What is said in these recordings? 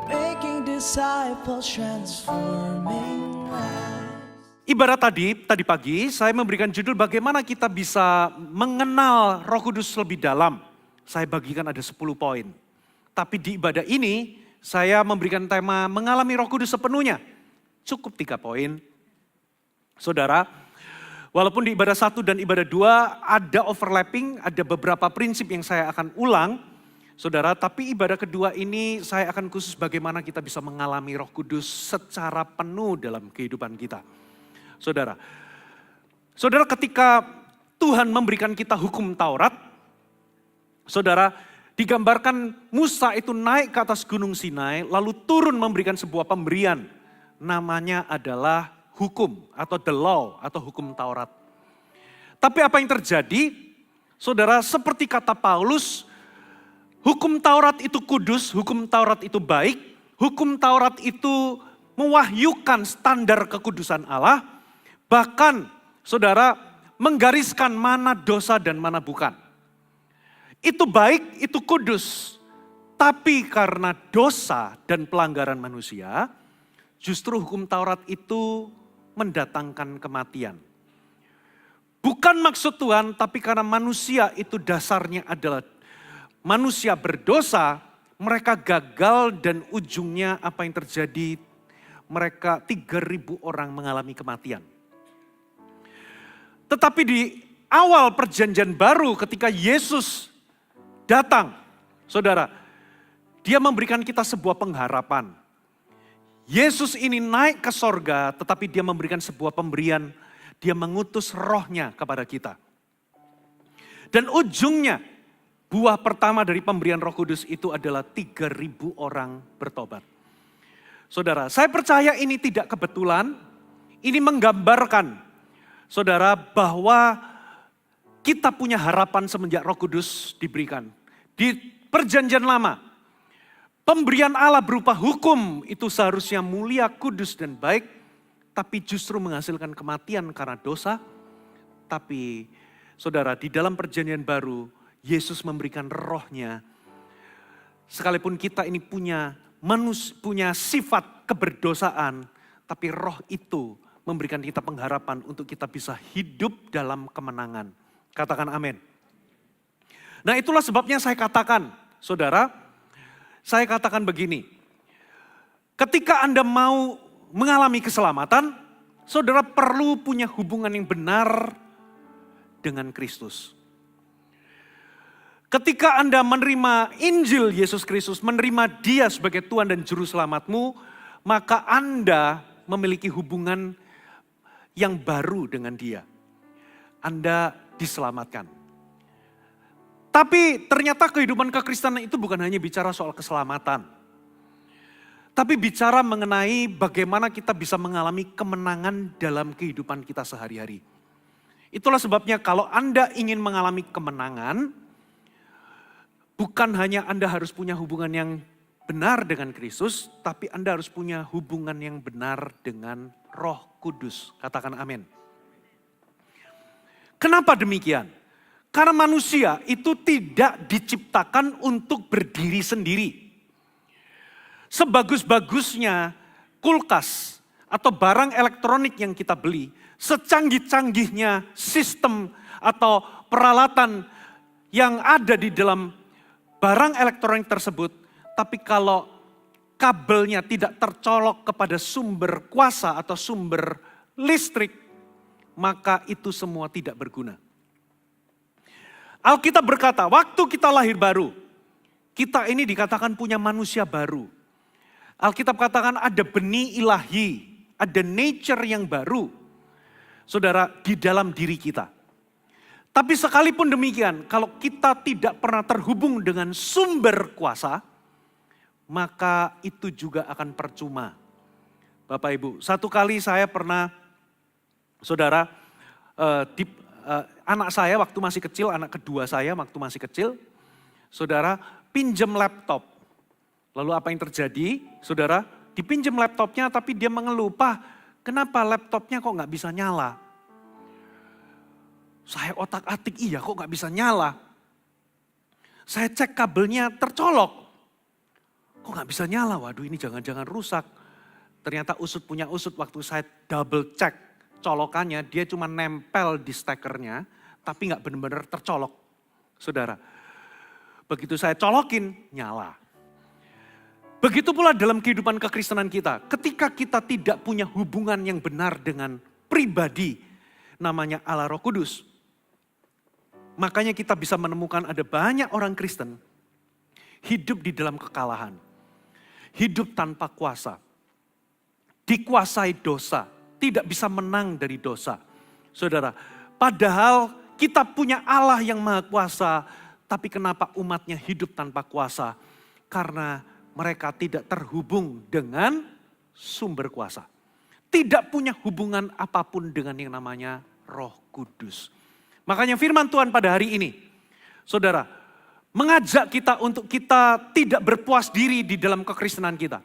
making disciples, transforming lives. Ibarat tadi pagi saya memberikan judul bagaimana kita bisa mengenal Roh Kudus lebih dalam. Saya bagikan ada 10 poin. Tapi di ibadah ini saya memberikan tema mengalami Roh Kudus sepenuhnya. Cukup 3 poin. Saudara, walaupun di ibadah 1 dan ibadah 2 ada overlapping, ada beberapa prinsip yang saya akan ulang. Saudara, tapi ibadah kedua ini saya akan khusus bagaimana kita bisa mengalami Roh Kudus secara penuh dalam kehidupan kita. Saudara, ketika Tuhan memberikan kita hukum Taurat, saudara, digambarkan Musa itu naik ke atas gunung Sinai, lalu turun memberikan sebuah pemberian. Namanya adalah hukum atau the law atau hukum Taurat. Tapi apa yang terjadi? Saudara, seperti kata Paulus, hukum Taurat itu kudus, hukum Taurat itu baik, hukum Taurat itu mewahyukan standar kekudusan Allah. Bahkan saudara menggariskan mana dosa dan mana bukan. Itu baik, itu kudus. Tapi karena dosa dan pelanggaran manusia, justru hukum Taurat itu mendatangkan kematian. Bukan maksud Tuhan, tapi karena manusia itu dasarnya adalah manusia berdosa, mereka gagal dan ujungnya apa yang terjadi? Mereka 3.000 orang mengalami kematian. Tetapi di awal perjanjian baru ketika Yesus datang, saudara, dia memberikan kita sebuah pengharapan. Yesus ini naik ke sorga tetapi dia memberikan sebuah pemberian, dia mengutus rohnya kepada kita. Dan ujungnya, buah pertama dari pemberian Roh Kudus itu adalah 3.000 orang bertobat. Saudara, saya percaya ini tidak kebetulan, ini menggambarkan saudara, bahwa kita punya harapan semenjak Roh Kudus diberikan. Di perjanjian lama, pemberian Allah berupa hukum itu seharusnya mulia, kudus dan baik. Tapi justru menghasilkan kematian karena dosa. Tapi saudara, di dalam perjanjian baru, Yesus memberikan rohnya. Sekalipun kita ini punya sifat keberdosaan, tapi roh itu memberikan kita pengharapan untuk kita bisa hidup dalam kemenangan. Katakan amin. Nah itulah sebabnya saya katakan, saudara, saya katakan begini. Ketika Anda mau mengalami keselamatan, saudara perlu punya hubungan yang benar dengan Kristus. Ketika Anda menerima Injil Yesus Kristus, menerima Dia sebagai Tuhan dan Juru Selamatmu, maka Anda memiliki hubungan yang baru dengan Dia. Anda diselamatkan. Tapi ternyata kehidupan kekristenan itu bukan hanya bicara soal keselamatan. Tapi bicara mengenai bagaimana kita bisa mengalami kemenangan dalam kehidupan kita sehari-hari. Itulah sebabnya kalau Anda ingin mengalami kemenangan, bukan hanya Anda harus punya hubungan yang benar dengan Kristus, tapi Anda harus punya hubungan yang benar dengan Roh Kudus. Katakan amin. Kenapa demikian? Karena manusia itu tidak diciptakan untuk berdiri sendiri. Sebagus-bagusnya kulkas atau barang elektronik yang kita beli, secanggih-canggihnya sistem atau peralatan yang ada di dalam barang elektronik tersebut, tapi kalau kabelnya tidak tercolok kepada sumber kuasa atau sumber listrik, maka itu semua tidak berguna. Alkitab berkata, waktu kita lahir baru, kita ini dikatakan punya manusia baru. Alkitab katakan ada benih ilahi, ada nature yang baru, saudara, di dalam diri kita. Tapi sekalipun demikian, kalau kita tidak pernah terhubung dengan sumber kuasa, maka itu juga akan percuma. Bapak Ibu, satu kali saya pernah, saudara, anak saya waktu masih kecil, anak kedua saya waktu masih kecil, saudara, pinjam laptop. Lalu apa yang terjadi, saudara, dipinjam laptopnya tapi dia mengeluh, "Pak, kenapa laptopnya kok gak bisa nyala?" Saya otak-atik, iya kok gak bisa nyala. Saya cek kabelnya tercolok. kok gak bisa nyala? Waduh ini jangan-jangan rusak. Ternyata usut punya usut, waktu saya double check colokannya, dia cuma nempel di stekernya, tapi gak benar-benar tercolok. Saudara, begitu saya colokin, nyala. Begitu pula dalam kehidupan kekristenan kita, ketika kita tidak punya hubungan yang benar dengan pribadi, namanya Allah Roh Kudus. Makanya kita bisa menemukan ada banyak orang Kristen hidup di dalam kekalahan. Hidup tanpa kuasa. Dikuasai dosa, tidak bisa menang dari dosa. Saudara, padahal kita punya Allah yang maha kuasa, tapi kenapa umatnya hidup tanpa kuasa? Karena mereka tidak terhubung dengan sumber kuasa. Tidak punya hubungan apapun dengan yang namanya Roh Kudus. Makanya firman Tuhan pada hari ini, saudara, mengajak kita untuk kita tidak berpuas diri di dalam kekristenan kita.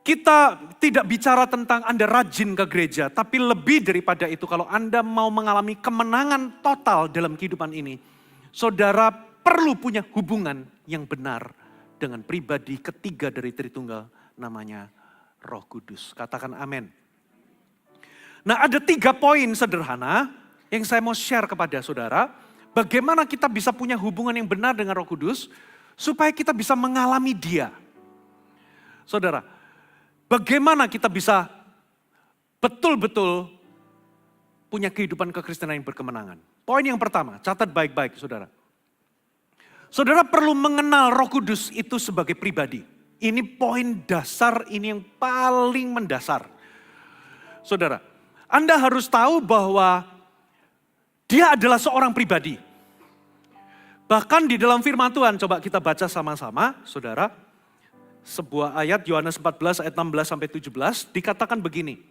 Kita tidak bicara tentang Anda rajin ke gereja, tapi lebih daripada itu kalau Anda mau mengalami kemenangan total dalam kehidupan ini, saudara perlu punya hubungan yang benar dengan pribadi ketiga dari Tritunggal, namanya Roh Kudus. Katakan amin. Nah, ada 3 poin sederhana yang saya mau share kepada saudara, bagaimana kita bisa punya hubungan yang benar dengan Roh Kudus, supaya kita bisa mengalami Dia. Saudara, bagaimana kita bisa betul-betul punya kehidupan kekristenan yang berkemenangan. Poin yang pertama, catat baik-baik saudara. Saudara perlu mengenal Roh Kudus itu sebagai pribadi. Ini poin dasar, ini yang paling mendasar. Saudara, Anda harus tahu bahwa Dia adalah seorang pribadi. Bahkan di dalam firman Tuhan, coba kita baca sama-sama saudara. Sebuah ayat Yohanes 14 ayat 16 sampai 17 dikatakan begini.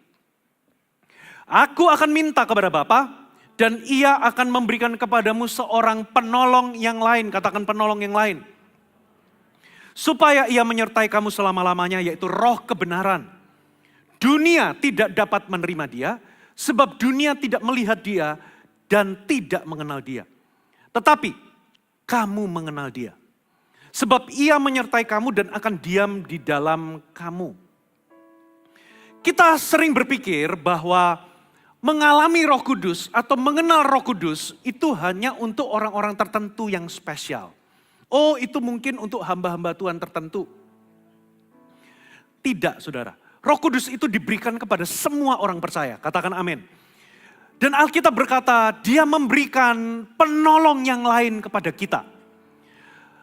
Aku akan minta kepada Bapa dan Ia akan memberikan kepadamu seorang penolong yang lain. Katakan penolong yang lain. Supaya Ia menyertai kamu selama-lamanya, yaitu Roh kebenaran. Dunia tidak dapat menerima Dia sebab dunia tidak melihat Dia dan tidak mengenal Dia. Tetapi kamu mengenal Dia. Sebab Ia menyertai kamu dan akan diam di dalam kamu. Kita sering berpikir bahwa mengalami Roh Kudus atau mengenal Roh Kudus itu hanya untuk orang-orang tertentu yang spesial. Oh, itu mungkin untuk hamba-hamba Tuhan tertentu. Tidak, saudara. Roh Kudus itu diberikan kepada semua orang percaya. Katakan amin. Dan Alkitab berkata, Dia memberikan penolong yang lain kepada kita.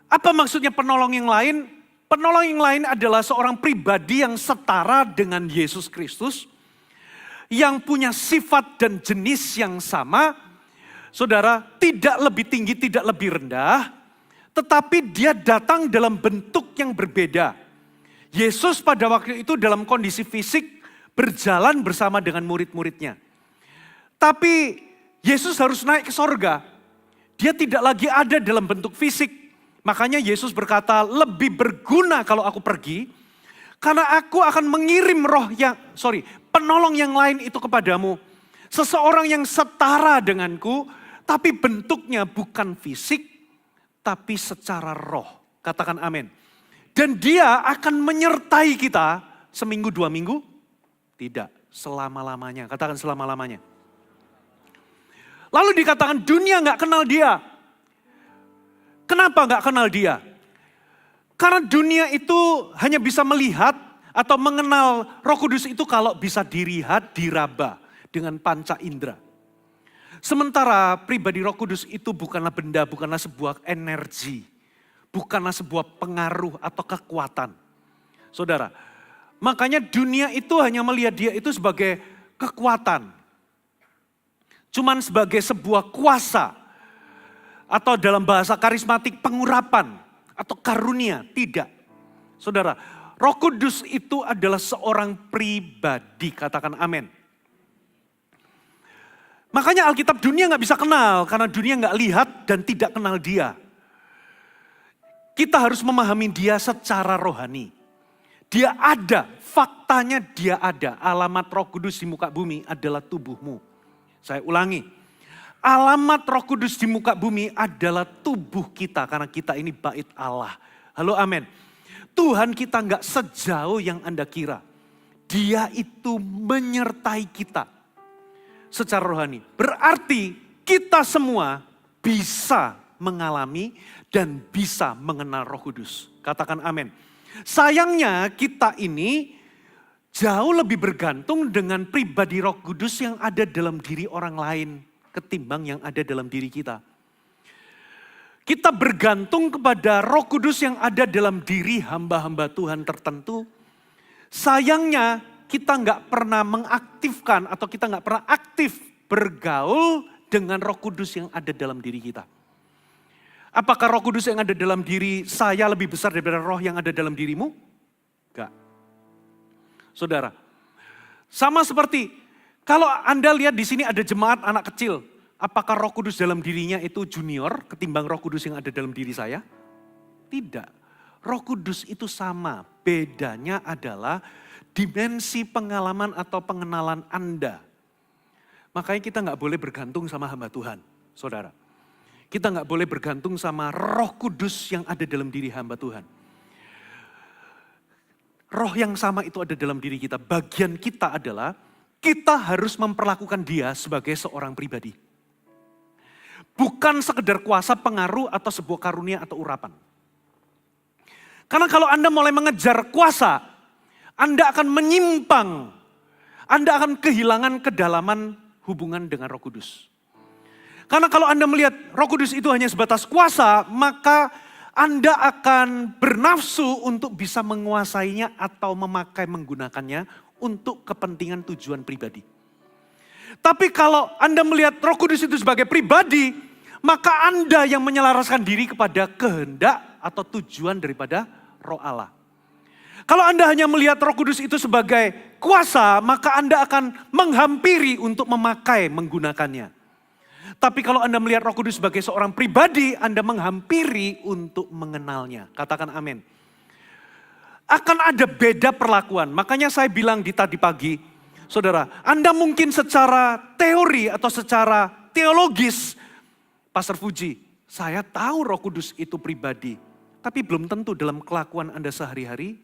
Apa maksudnya penolong yang lain? Penolong yang lain adalah seorang pribadi yang setara dengan Yesus Kristus, yang punya sifat dan jenis yang sama. Saudara, tidak lebih tinggi, tidak lebih rendah, tetapi Dia datang dalam bentuk yang berbeda. Yesus pada waktu itu dalam kondisi fisik berjalan bersama dengan murid-muridnya. Tapi Yesus harus naik ke sorga. Dia tidak lagi ada dalam bentuk fisik. Makanya Yesus berkata, lebih berguna kalau aku pergi, karena aku akan mengirim penolong yang lain itu kepadamu. Seseorang yang setara denganku, tapi bentuknya bukan fisik, tapi secara roh. Katakan amin. Dan Dia akan menyertai kita seminggu 2 minggu? Tidak, selama-lamanya. Katakan selama-lamanya. Lalu dikatakan dunia gak kenal Dia. Kenapa gak kenal Dia? Karena dunia itu hanya bisa melihat atau mengenal Roh Kudus itu kalau bisa dilihat, diraba dengan panca indera. Sementara pribadi Roh Kudus itu bukanlah benda, bukanlah sebuah energi, bukanlah sebuah pengaruh atau kekuatan. Saudara, makanya dunia itu hanya melihat Dia itu sebagai kekuatan. Cuman sebagai sebuah kuasa. Atau dalam bahasa karismatik pengurapan atau karunia, tidak. Saudara, Roh Kudus itu adalah seorang pribadi, katakan amin. Makanya Alkitab dunia gak bisa kenal, karena dunia gak lihat dan tidak kenal Dia. Kita harus memahami Dia secara rohani. Dia ada, faktanya Dia ada. Alamat Roh Kudus di muka bumi adalah tubuhmu. Saya ulangi. Alamat Roh Kudus di muka bumi adalah tubuh kita, karena kita ini bait Allah. Halo amin. Tuhan kita nggak sejauh yang Anda kira. Dia itu menyertai kita secara rohani. Berarti kita semua bisa mengalami dan bisa mengenal Roh Kudus. Katakan amin. Sayangnya kita ini jauh lebih bergantung dengan pribadi Roh Kudus yang ada dalam diri orang lain ketimbang yang ada dalam diri kita. Kita bergantung kepada Roh Kudus yang ada dalam diri hamba-hamba Tuhan tertentu. Sayangnya kita nggak pernah mengaktifkan atau kita nggak pernah aktif bergaul dengan Roh Kudus yang ada dalam diri kita. Apakah Roh Kudus yang ada dalam diri saya lebih besar daripada roh yang ada dalam dirimu? Enggak. Saudara, sama seperti kalau Anda lihat di sini ada jemaat anak kecil. Apakah Roh Kudus dalam dirinya itu junior ketimbang Roh Kudus yang ada dalam diri saya? Tidak. Roh Kudus itu sama. Bedanya adalah dimensi pengalaman atau pengenalan Anda. Makanya kita nggak boleh bergantung sama hamba Tuhan, saudara. Kita nggak boleh bergantung sama Roh Kudus yang ada dalam diri hamba Tuhan. Roh yang sama itu ada dalam diri kita. Bagian kita adalah kita harus memperlakukan dia sebagai seorang pribadi. Bukan sekedar kuasa, pengaruh, atau sebuah karunia atau urapan. Karena kalau Anda mulai mengejar kuasa, Anda akan menyimpang. Anda akan kehilangan kedalaman hubungan dengan Roh Kudus. Karena kalau Anda melihat Roh Kudus itu hanya sebatas kuasa, maka Anda akan bernafsu untuk bisa menguasainya atau menggunakannya untuk kepentingan tujuan pribadi. Tapi kalau Anda melihat Roh Kudus itu sebagai pribadi, maka Anda yang menyelaraskan diri kepada kehendak atau tujuan daripada Roh Allah. Kalau Anda hanya melihat Roh Kudus itu sebagai kuasa, maka Anda akan menghampiri untuk menggunakannya. Tapi kalau Anda melihat Roh Kudus sebagai seorang pribadi, Anda menghampiri untuk mengenalnya. Katakan amin. Akan ada beda perlakuan. Makanya saya bilang di tadi pagi, saudara, Anda mungkin secara teori atau secara teologis, Pastor Fuji, saya tahu Roh Kudus itu pribadi. Tapi belum tentu dalam kelakuan Anda sehari-hari,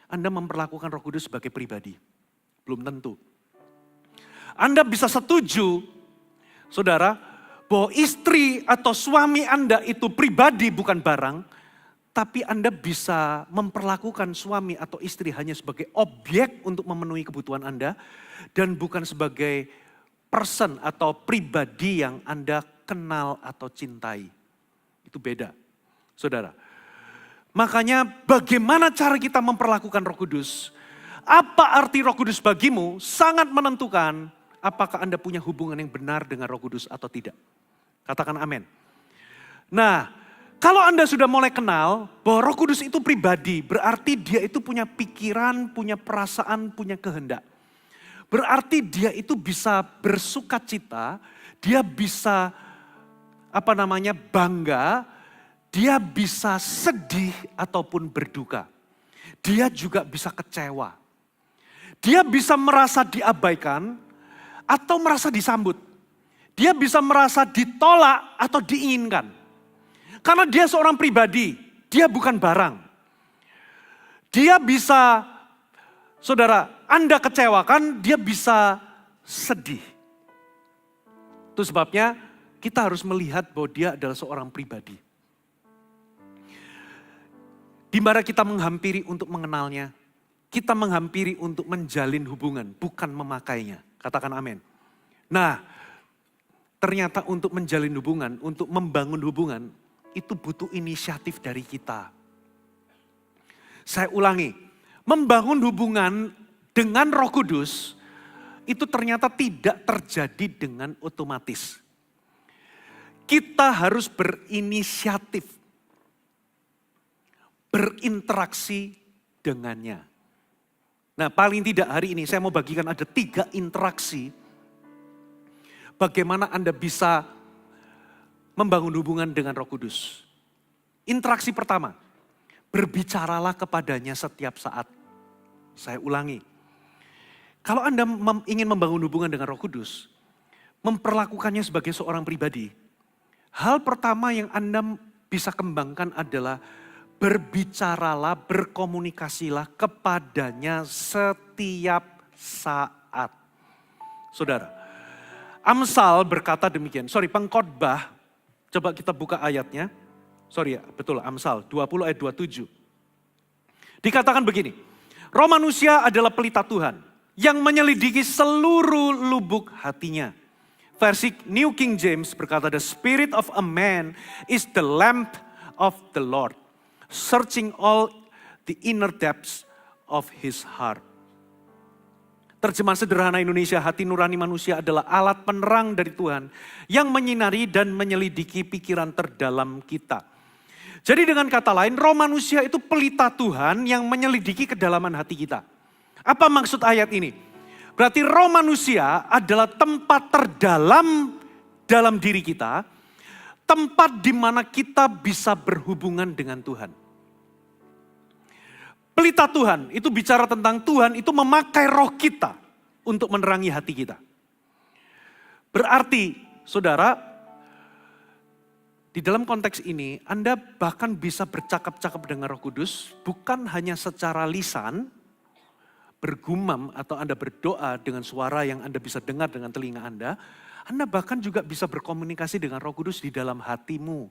Anda memperlakukan Roh Kudus sebagai pribadi. Belum tentu. Anda bisa setuju, saudara, bahwa istri atau suami Anda itu pribadi bukan barang, tapi Anda bisa memperlakukan suami atau istri hanya sebagai objek untuk memenuhi kebutuhan Anda, dan bukan sebagai person atau pribadi yang Anda kenal atau cintai. Itu beda, saudara. Makanya bagaimana cara kita memperlakukan Roh Kudus, apa arti Roh Kudus bagimu sangat menentukan apakah Anda punya hubungan yang benar dengan Roh Kudus atau tidak. Katakan amin. Nah, kalau Anda sudah mulai kenal bahwa Roh Kudus itu pribadi, berarti dia itu punya pikiran, punya perasaan, punya kehendak. Berarti dia itu bisa bersukacita, dia bisa bangga, dia bisa sedih ataupun berduka. Dia juga bisa kecewa. Dia bisa merasa diabaikan atau merasa disambut. Dia bisa merasa ditolak atau diinginkan. Karena dia seorang pribadi, dia bukan barang. Dia bisa, saudara, Anda kecewakan, dia bisa sedih. Itu sebabnya kita harus melihat bahwa dia adalah seorang pribadi. Di mana kita menghampiri untuk mengenalnya, kita menghampiri untuk menjalin hubungan, bukan memakainya. Katakan amin. Nah, ternyata untuk menjalin hubungan, untuk membangun hubungan, itu butuh inisiatif dari kita. Saya ulangi, membangun hubungan dengan Roh Kudus, itu ternyata tidak terjadi dengan otomatis. Kita harus berinisiatif, berinteraksi dengannya. Nah, paling tidak hari ini saya mau bagikan ada 3 interaksi. Bagaimana Anda bisa membangun hubungan dengan Roh Kudus. Interaksi pertama, berbicaralah kepadanya setiap saat. Saya ulangi, kalau Anda ingin membangun hubungan dengan Roh Kudus, memperlakukannya sebagai seorang pribadi, hal pertama yang Anda bisa kembangkan adalah berbicaralah, berkomunikasilah kepadanya setiap saat. Saudara, Amsal berkata demikian. Pengkhotbah, coba kita buka ayatnya. Betul, Amsal 20 ayat 27. Dikatakan begini, roh manusia adalah pelita Tuhan yang menyelidiki seluruh lubuk hatinya. Versi New King James berkata, the spirit of a man is the lamp of the Lord, searching all the inner depths of his heart. Terjemahan sederhana Indonesia, hati nurani manusia adalah alat penerang dari Tuhan yang menyinari dan menyelidiki pikiran terdalam kita. Jadi dengan kata lain, roh manusia itu pelita Tuhan yang menyelidiki kedalaman hati kita. Apa maksud ayat ini? Berarti roh manusia adalah tempat terdalam dalam diri kita, tempat di mana kita bisa berhubungan dengan Tuhan. Pelita Tuhan itu bicara tentang Tuhan itu memakai roh kita untuk menerangi hati kita. Berarti, saudara, di dalam konteks ini Anda bahkan bisa bercakap-cakap dengan Roh Kudus, bukan hanya secara lisan, bergumam atau Anda berdoa dengan suara yang Anda bisa dengar dengan telinga Anda bahkan juga bisa berkomunikasi dengan Roh Kudus di dalam hatimu.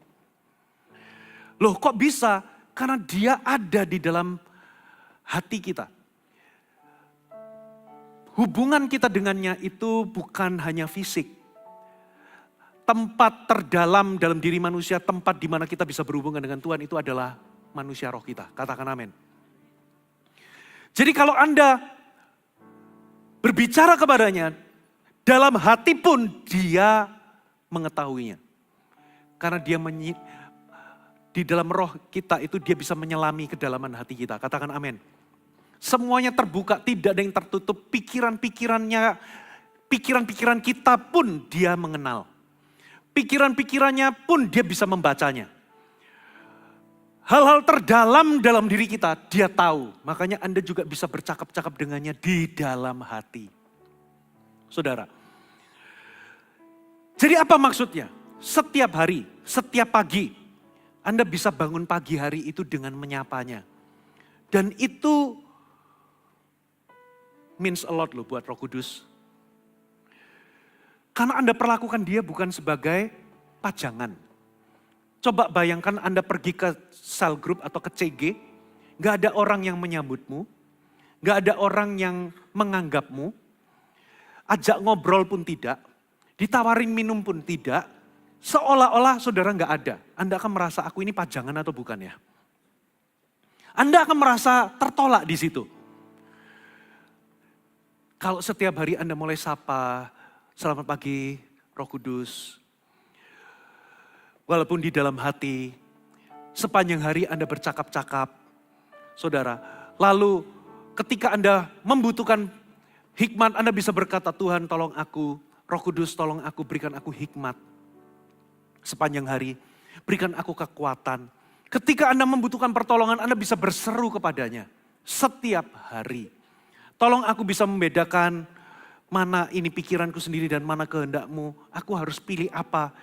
Loh kok bisa? Karena dia ada di dalam hati kita. Hubungan kita dengannya itu bukan hanya fisik. Tempat terdalam dalam diri manusia, tempat di mana kita bisa berhubungan dengan Tuhan itu adalah manusia roh kita. Katakan amin. Jadi kalau Anda berbicara kepadanya, dalam hati pun dia mengetahuinya. Karena dia di dalam roh kita itu dia bisa menyelami kedalaman hati kita. Katakan amin. Semuanya terbuka, tidak ada yang tertutup. Pikiran-pikiran kita pun dia mengenal. Pikiran-pikirannya pun dia bisa membacanya. Hal-hal terdalam dalam diri kita dia tahu. Makanya Anda juga bisa bercakap-cakap dengannya di dalam hati. Saudara. Jadi apa maksudnya? Setiap hari, setiap pagi, Anda bisa bangun pagi hari itu dengan menyapanya. Dan itu means a lot loh buat Roh Kudus. Karena Anda perlakukan dia bukan sebagai pajangan. Coba bayangkan Anda pergi ke cell group atau ke CG, gak ada orang yang menyambutmu, gak ada orang yang menganggapmu, ajak ngobrol pun tidak, ditawarin minum pun tidak, seolah-olah saudara gak ada. Anda akan merasa aku ini pajangan atau bukan ya? Anda akan merasa tertolak di situ. Kalau setiap hari Anda mulai sapa, selamat pagi Roh Kudus. Walaupun di dalam hati, sepanjang hari Anda bercakap-cakap, saudara. Lalu ketika Anda membutuhkan hikmat, Anda bisa berkata, Tuhan tolong aku, Roh Kudus tolong aku, berikan aku hikmat. Sepanjang hari, berikan aku kekuatan. Ketika Anda membutuhkan pertolongan, Anda bisa berseru kepadanya. Setiap hari. Tolong aku bisa membedakan mana ini pikiranku sendiri dan mana kehendakmu. Aku harus pilih apa.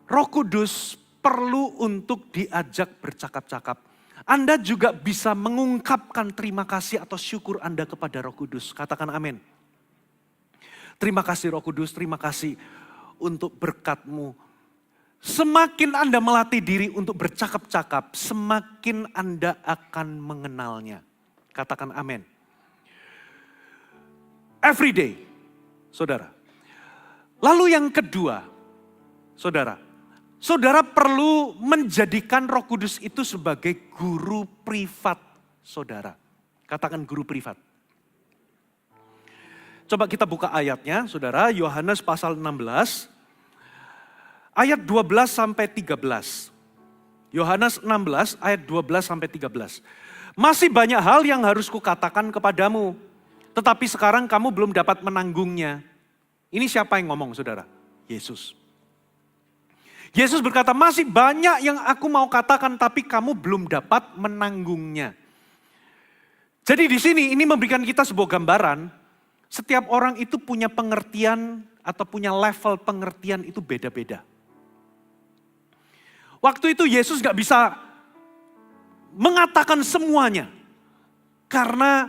Roh Kudus perlu untuk diajak bercakap-cakap. Anda juga bisa mengungkapkan terima kasih atau syukur Anda kepada Roh Kudus. Katakan amin. Terima kasih Roh Kudus, terima kasih untuk berkat-Mu. Semakin Anda melatih diri untuk bercakap-cakap, semakin Anda akan mengenalnya. Katakan amin. Every day, saudara. Lalu yang kedua, saudara. Saudara perlu menjadikan Roh Kudus itu sebagai guru privat saudara. Katakan guru privat. Coba kita buka ayatnya, saudara. Yohanes pasal 16, ayat 12 sampai 13. Yohanes 16 ayat 12 sampai 13. Masih banyak hal yang harus kukatakan kepadamu, tetapi sekarang kamu belum dapat menanggungnya. Ini siapa yang ngomong saudara? Yesus. Yesus berkata, masih banyak yang aku mau katakan tapi kamu belum dapat menanggungnya. Jadi di sini ini memberikan kita sebuah gambaran. Setiap orang itu punya pengertian atau punya level pengertian itu beda-beda. Waktu itu Yesus gak bisa mengatakan semuanya. Karena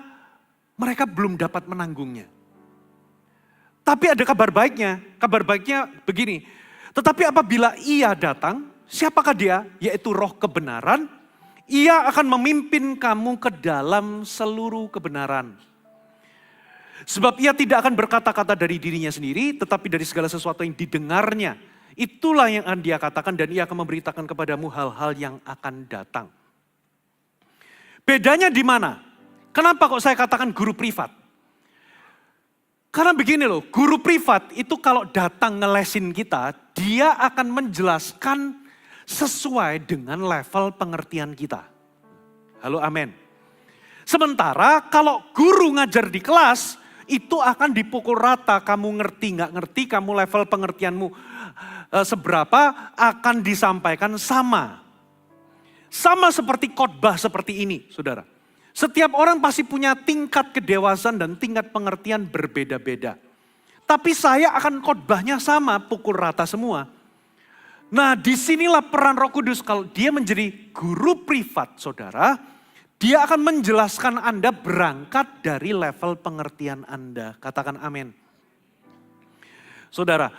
mereka belum dapat menanggungnya. Tapi ada kabar baiknya begini. Tetapi apabila ia datang, siapakah dia? Yaitu roh kebenaran. Ia akan memimpin kamu ke dalam seluruh kebenaran. Sebab ia tidak akan berkata-kata dari dirinya sendiri, tetapi dari segala sesuatu yang didengarnya. Itulah yang akan dia katakan dan ia akan memberitakan kepadamu hal-hal yang akan datang. Bedanya di mana? Kenapa kok saya katakan guru privat? Karena begini loh, guru privat itu kalau datang ngelesin kita, dia akan menjelaskan sesuai dengan level pengertian kita. Halo, amin. Sementara kalau guru ngajar di kelas, itu akan dipukul rata, kamu ngerti nggak ngerti, kamu level pengertianmu seberapa, akan disampaikan sama. Sama seperti khotbah seperti ini, saudara. Setiap orang pasti punya tingkat kedewasaan dan tingkat pengertian berbeda-beda. Tapi saya akan khotbahnya sama, pukul rata semua. Nah, disinilah peran Roh Kudus. Kalau dia menjadi guru privat, saudara, dia akan menjelaskan Anda berangkat dari level pengertian Anda. Katakan amin. Saudara,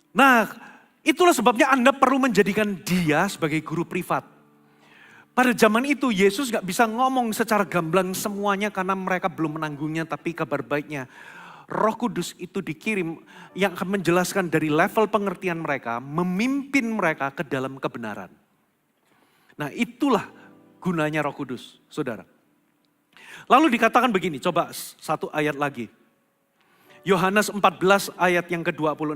nah itulah sebabnya Anda perlu menjadikan dia sebagai guru privat. Pada zaman itu Yesus gak bisa ngomong secara gamblang semuanya karena mereka belum menanggungnya. Tapi kabar baiknya Roh Kudus itu dikirim yang akan menjelaskan dari level pengertian mereka, memimpin mereka ke dalam kebenaran. Nah itulah gunanya Roh Kudus, saudara. Lalu dikatakan begini, coba satu ayat lagi. Yohanes 14 ayat yang ke-26.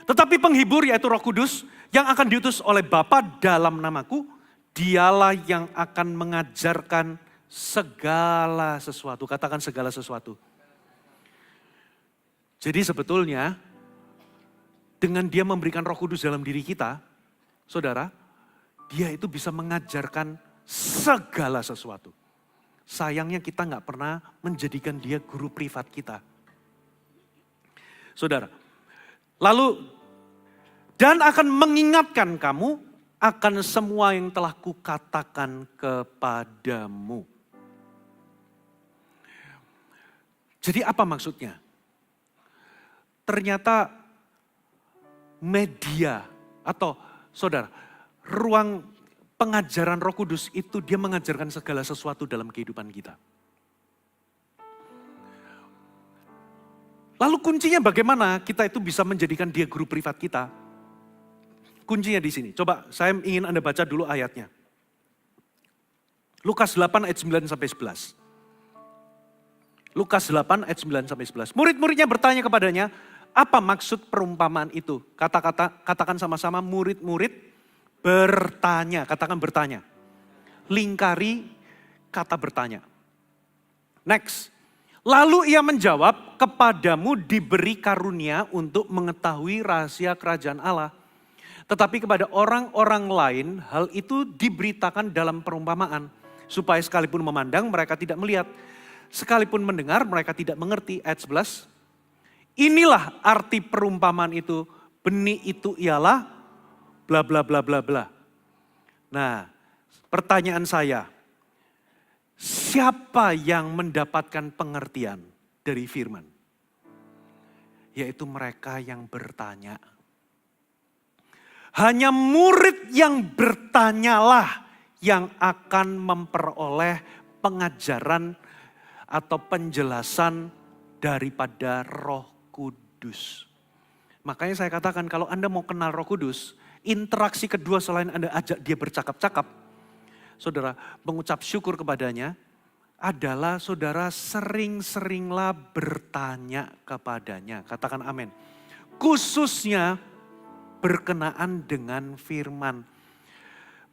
Tetapi penghibur yaitu Roh Kudus yang akan diutus oleh Bapa dalam namaku, dialah yang akan mengajarkan segala sesuatu. Katakan segala sesuatu. Jadi sebetulnya dengan dia memberikan Roh Kudus dalam diri kita, saudara, dia itu bisa mengajarkan segala sesuatu. Sayangnya kita nggak pernah menjadikan dia guru privat kita. Saudara, lalu dan akan mengingatkan kamu akan semua yang telah kukatakan kepadamu. Jadi apa maksudnya? Ternyata media atau saudara, ruang pengajaran Roh Kudus itu dia mengajarkan segala sesuatu dalam kehidupan kita. Lalu kuncinya bagaimana kita itu bisa menjadikan dia guru privat kita? Kuncinya di sini. Coba saya ingin Anda baca dulu ayatnya. Lukas 8 ayat 9 sampai 11. Lukas 8 ayat 9 sampai 11. Murid-muridnya bertanya kepadanya, apa maksud perumpamaan itu? Katakan sama-sama, murid-murid bertanya. Katakan bertanya. Lingkari kata bertanya. Next. Lalu ia menjawab, kepadamu diberi karunia untuk mengetahui rahasia kerajaan Allah. Tetapi kepada orang-orang lain hal itu diberitakan dalam perumpamaan. Supaya sekalipun memandang mereka tidak melihat. Sekalipun mendengar mereka tidak mengerti. Ayat 11. Inilah arti perumpamaan itu. Benih itu ialah bla bla bla bla bla. Nah, pertanyaan saya. Siapa yang mendapatkan pengertian dari firman? Yaitu mereka yang bertanya. Hanya murid yang bertanyalah yang akan memperoleh pengajaran atau penjelasan daripada Roh Kudus. Makanya saya katakan kalau Anda mau kenal Roh Kudus, interaksi kedua selain Anda ajak dia bercakap-cakap, saudara mengucap syukur kepadanya, adalah saudara sering-seringlah bertanya kepadanya. Katakan amin. Khususnya berkenaan dengan firman.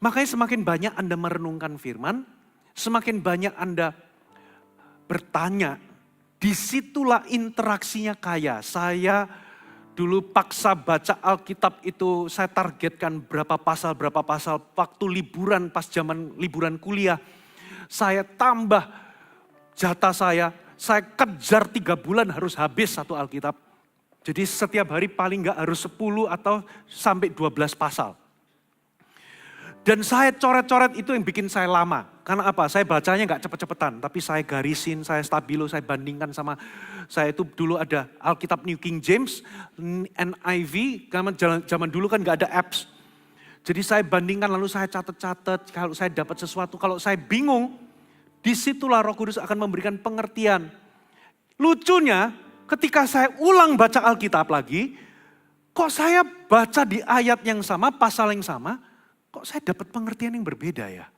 Makanya semakin banyak Anda merenungkan firman, semakin banyak Anda bertanya, disitulah interaksinya kaya. Saya dulu paksa baca Alkitab itu, saya targetkan berapa pasal, waktu liburan, pas zaman liburan kuliah. Saya tambah jatah saya kejar 3 bulan harus habis satu Alkitab. Jadi setiap hari paling enggak harus 10 atau sampai 12 pasal. Dan saya coret-coret itu yang bikin saya lama. Karena apa? Saya bacanya nggak cepet-cepetan, tapi saya garisin, saya stabilo, saya bandingkan sama, saya itu dulu ada Alkitab New King James, NIV, zaman dulu kan nggak ada apps. Jadi saya bandingkan lalu saya catat-catat, kalau saya dapat sesuatu, kalau saya bingung, disitulah Roh Kudus akan memberikan pengertian. Lucunya ketika saya ulang baca Alkitab lagi, kok saya baca di ayat yang sama, pasal yang sama, kok saya dapat pengertian yang berbeda ya?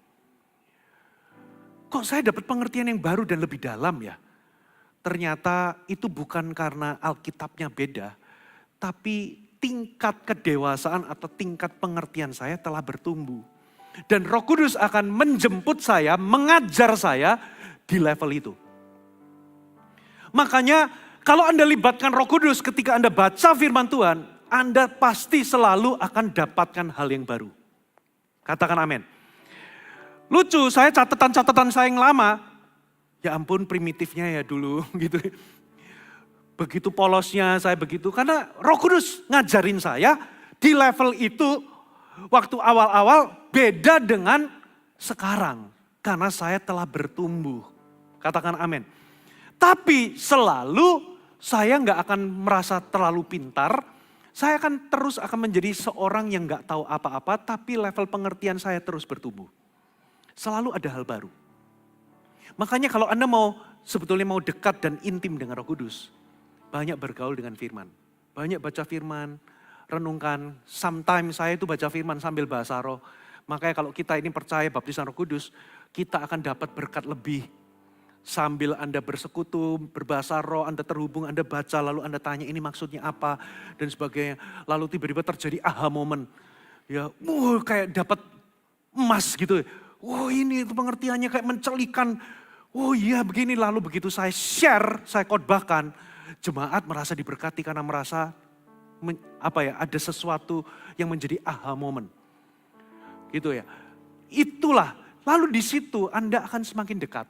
Kok saya dapat pengertian yang baru dan lebih dalam ya? Ternyata itu bukan karena Alkitabnya beda, tapi tingkat kedewasaan atau tingkat pengertian saya telah bertumbuh. Dan Roh Kudus akan menjemput saya, mengajar saya di level itu. Makanya kalau Anda libatkan Roh Kudus ketika Anda baca firman Tuhan, Anda pasti selalu akan dapatkan hal yang baru. Katakan amin. Lucu, saya catatan-catatan saya yang lama, ya ampun primitifnya ya dulu gitu. Begitu polosnya saya begitu, karena Roh Kudus ngajarin saya di level itu waktu awal-awal beda dengan sekarang. Karena saya telah bertumbuh. Katakan amin. Tapi selalu saya nggak akan merasa terlalu pintar. Saya akan terus menjadi seorang yang nggak tahu apa-apa, tapi level pengertian saya terus bertumbuh. Selalu ada hal baru. Makanya kalau Anda sebetulnya mau dekat dan intim dengan Roh Kudus, banyak bergaul dengan firman. Banyak baca firman, renungkan. Sometimes saya itu baca firman sambil bahasa roh. Makanya kalau kita ini percaya baptisan Roh Kudus, kita akan dapat berkat lebih. Sambil Anda bersekutu, berbahasa roh, Anda terhubung, Anda baca, lalu Anda tanya ini maksudnya apa, dan sebagainya. Lalu tiba-tiba terjadi aha moment. Ya, kayak dapat emas gitu. Ini itu pengertiannya kayak mencelikan. Iya begini, lalu begitu saya share, saya khotbahkan, jemaat merasa diberkati karena merasa ada sesuatu yang menjadi aha moment. Gitu ya. Itulah, lalu di situ Anda akan semakin dekat.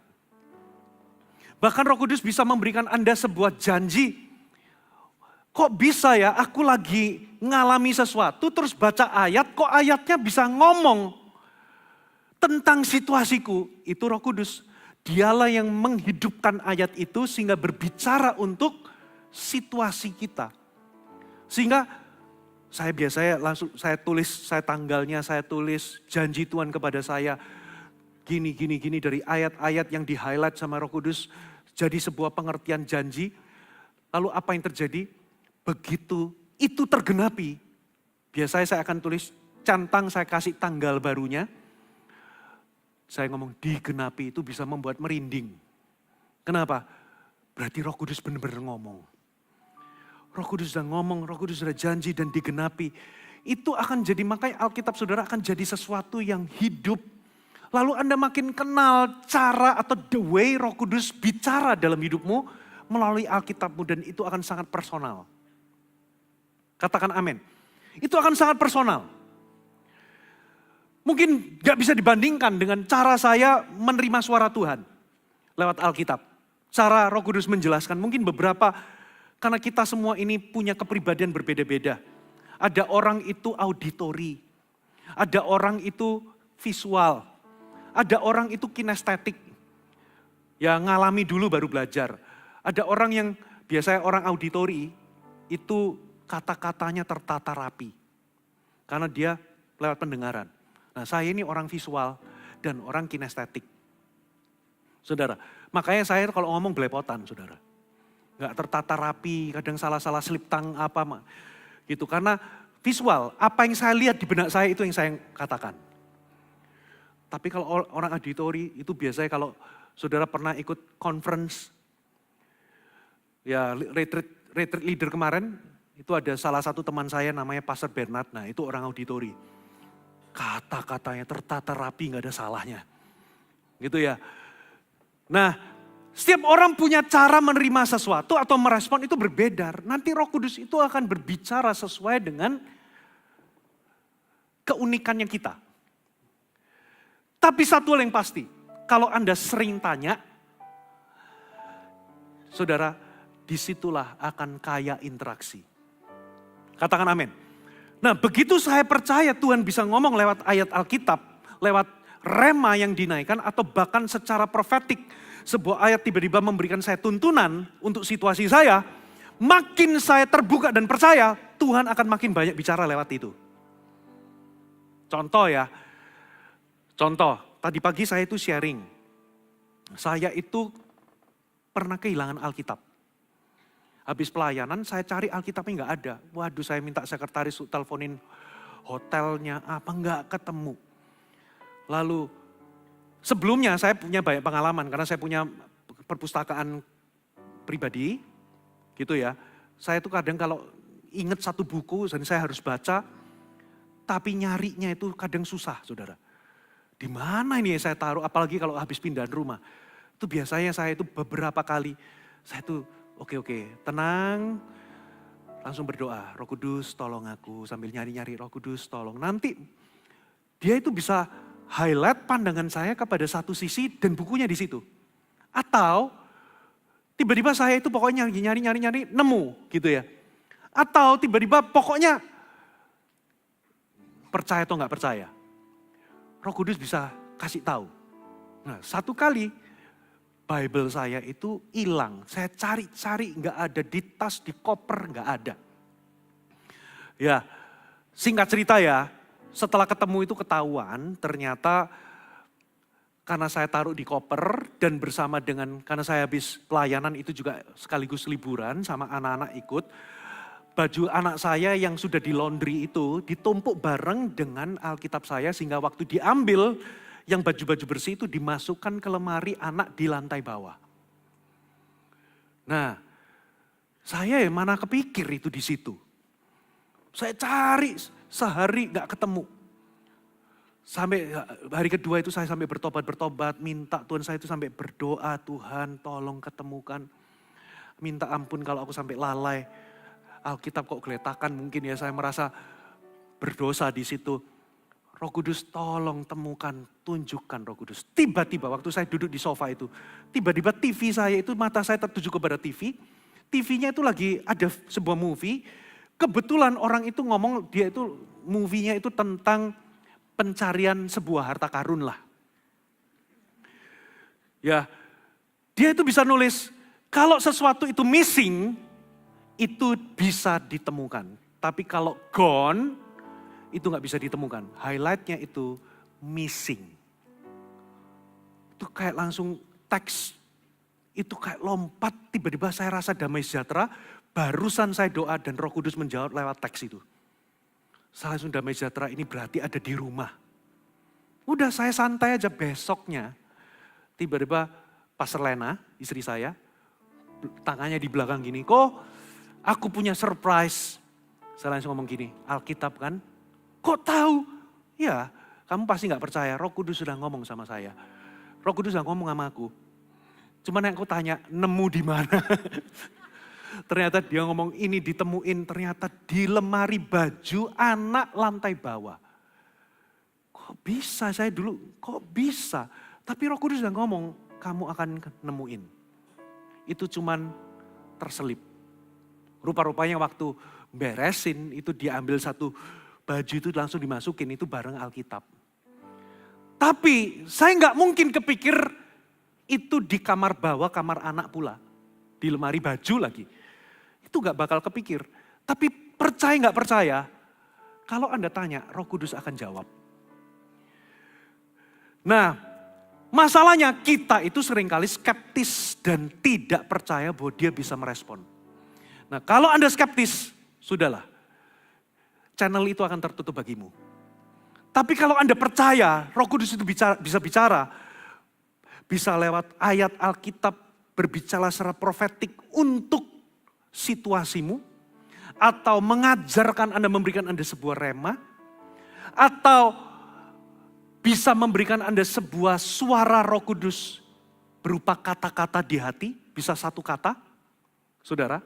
Bahkan Roh Kudus bisa memberikan Anda sebuah janji. Kok bisa ya aku lagi ngalami sesuatu terus baca ayat, kok ayatnya bisa ngomong tentang situasiku. Itu Roh Kudus. Dialah yang menghidupkan ayat itu sehingga berbicara untuk situasi kita. Sehingga saya biasanya langsung saya tulis, saya tanggalnya saya tulis janji Tuhan kepada saya. Gini dari ayat-ayat yang di-highlight sama Roh Kudus. Jadi sebuah pengertian janji. Lalu apa yang terjadi? Begitu itu tergenapi. Biasanya saya akan tulis centang, saya kasih tanggal barunya. Saya ngomong digenapi itu bisa membuat merinding. Kenapa? Berarti Roh Kudus benar-benar ngomong. Roh Kudus sudah ngomong, Roh Kudus sudah janji dan digenapi. Itu akan jadi, makanya Alkitab saudara akan jadi sesuatu yang hidup. Lalu Anda makin kenal cara atau the way Roh Kudus bicara dalam hidupmu melalui Alkitabmu dan itu akan sangat personal. Katakan amin. Itu akan sangat personal. Mungkin gak bisa dibandingkan dengan cara saya menerima suara Tuhan lewat Alkitab. Cara Roh Kudus menjelaskan, mungkin beberapa, karena kita semua ini punya kepribadian berbeda-beda. Ada orang itu auditori, ada orang itu visual, ada orang itu kinestetik. Ya ngalami dulu baru belajar. Ada orang yang biasanya orang auditori itu kata-katanya tertata rapi. Karena dia lewat pendengaran. Nah saya ini orang visual dan orang kinestetik. Saudara, makanya saya kalau ngomong belepotan saudara. Gak tertata rapi, kadang salah-salah slip tang apa gitu. Karena visual, apa yang saya lihat di benak saya itu yang saya katakan. Tapi kalau orang auditori itu biasanya kalau saudara pernah ikut conference, ya retreat leader kemarin, itu ada salah satu teman saya namanya Pastor Bernard, nah itu orang auditori. Kata-katanya tertata rapi gak ada salahnya. Gitu ya. Nah setiap orang punya cara menerima sesuatu atau merespon itu berbeda. Nanti Roh Kudus itu akan berbicara sesuai dengan keunikannya kita. Tapi satu hal yang pasti, kalau Anda sering tanya, saudara, disitulah akan kaya interaksi. Katakan amin. Nah begitu saya percaya Tuhan bisa ngomong lewat ayat Alkitab, lewat rema yang dinaikkan atau bahkan secara profetik. Sebuah ayat tiba-tiba memberikan saya tuntunan untuk situasi saya. Makin saya terbuka dan percaya, Tuhan akan makin banyak bicara lewat itu. Contoh ya, tadi pagi saya itu sharing. Saya itu pernah kehilangan Alkitab. Habis pelayanan saya cari Alkitabnya nggak ada. Waduh saya minta sekretaris teleponin hotelnya apa nggak ketemu. Lalu sebelumnya saya punya banyak pengalaman karena saya punya perpustakaan pribadi gitu ya. Saya tuh kadang kalau ingat satu buku dan saya harus baca, tapi nyarinya itu kadang susah saudara. Di mana ini saya taruh apalagi kalau habis pindahan rumah. Itu biasanya saya itu beberapa kali saya tuh oke, tenang, langsung berdoa, Roh Kudus tolong aku, sambil nyari-nyari Roh Kudus tolong. Nanti dia itu bisa highlight pandangan saya kepada satu sisi dan bukunya di situ. Atau tiba-tiba saya itu pokoknya nyari, nemu gitu ya. Atau tiba-tiba pokoknya percaya atau nggak percaya, Roh Kudus bisa kasih tahu. Nah satu kali Bible saya itu hilang. Saya cari-cari nggak ada di tas, di koper nggak ada. Ya, singkat cerita ya, setelah ketemu itu ketahuan ternyata karena saya taruh di koper dan bersama dengan, karena saya habis pelayanan itu juga sekaligus liburan sama anak-anak ikut. Baju anak saya yang sudah di laundry itu ditumpuk bareng dengan Alkitab saya sehingga waktu diambil, yang baju-baju bersih itu dimasukkan ke lemari anak di lantai bawah. Nah, saya mana kepikir itu di situ. Saya cari sehari gak ketemu. Sampai hari kedua itu saya sampai bertobat, minta Tuhan saya itu sampai berdoa, Tuhan tolong ketemukan. Minta ampun kalau aku sampai lalai. Alkitab kok geletakan mungkin ya, saya merasa berdosa di situ. Roh Kudus tolong temukan, tunjukkan Roh Kudus. Tiba-tiba waktu saya duduk di sofa itu, tiba-tiba TV saya itu mata saya tertuju kepada TV. TV-nya itu lagi ada sebuah movie. Kebetulan orang itu ngomong dia itu movie-nya itu tentang pencarian sebuah harta karun lah. Ya, dia itu bisa nulis kalau sesuatu itu missing itu bisa ditemukan. Tapi kalau gone itu nggak bisa ditemukan. Highlightnya itu missing. Itu kayak langsung teks. Itu kayak lompat, tiba-tiba saya rasa damai sejahtera. Barusan saya doa dan Roh Kudus menjawab lewat teks itu. Saya langsung damai sejahtera ini berarti ada di rumah. Udah saya santai aja, besoknya. Tiba-tiba Pastor Lena, istri saya, tangannya di belakang gini. Kok aku punya surprise. Saya langsung ngomong gini, Alkitab kan? Kok tahu? Ya, kamu pasti gak percaya. Roh Kudus sudah ngomong sama saya. Roh Kudus sudah ngomong sama aku. Cuman yang aku tanya, nemu di mana? Ternyata dia ngomong ini ditemuin. Ternyata di lemari baju anak lantai bawah. Kok bisa? Saya dulu kok bisa? Tapi Roh Kudus sudah ngomong, kamu akan nemuin. Itu cuman terselip. Rupa-rupanya waktu beresin itu diambil satu baju itu langsung dimasukin, itu bareng Alkitab. Tapi saya nggak mungkin kepikir itu di kamar bawah, kamar anak pula. Di lemari baju lagi. Itu nggak bakal kepikir. Tapi percaya nggak percaya, kalau Anda tanya, Roh Kudus akan jawab. Nah, masalahnya kita itu seringkali skeptis dan tidak percaya bahwa dia bisa merespon. Nah, kalau Anda skeptis, sudahlah. Channel itu akan tertutup bagimu. Tapi kalau Anda percaya Roh Kudus itu bisa bicara, bisa lewat ayat Alkitab berbicara secara profetik untuk situasimu, atau mengajarkan Anda, memberikan Anda sebuah rema, atau bisa memberikan Anda sebuah suara Roh Kudus berupa kata-kata di hati, bisa satu kata, saudara,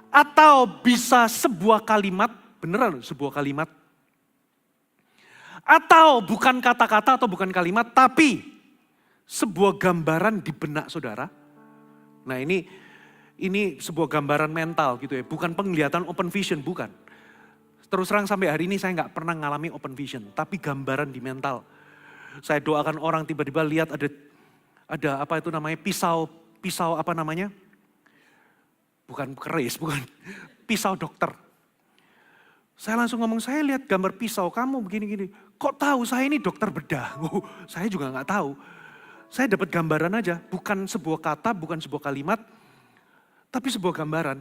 atau bisa sebuah kalimat, beneran sebuah kalimat. Atau bukan kata-kata atau bukan kalimat, tapi sebuah gambaran di benak saudara. Nah ini sebuah gambaran mental gitu ya, bukan penglihatan open vision, bukan. Terus terang sampai hari ini saya nggak pernah ngalami open vision, tapi gambaran di mental. Saya doakan orang tiba-tiba lihat ada apa itu namanya, pisau apa namanya? Bukan keris, bukan pisau dokter. Saya langsung ngomong, saya lihat gambar pisau kamu begini-gini. Kok tahu saya ini dokter bedah? Saya juga nggak tahu. Saya dapat gambaran aja, bukan sebuah kata, bukan sebuah kalimat, tapi sebuah gambaran.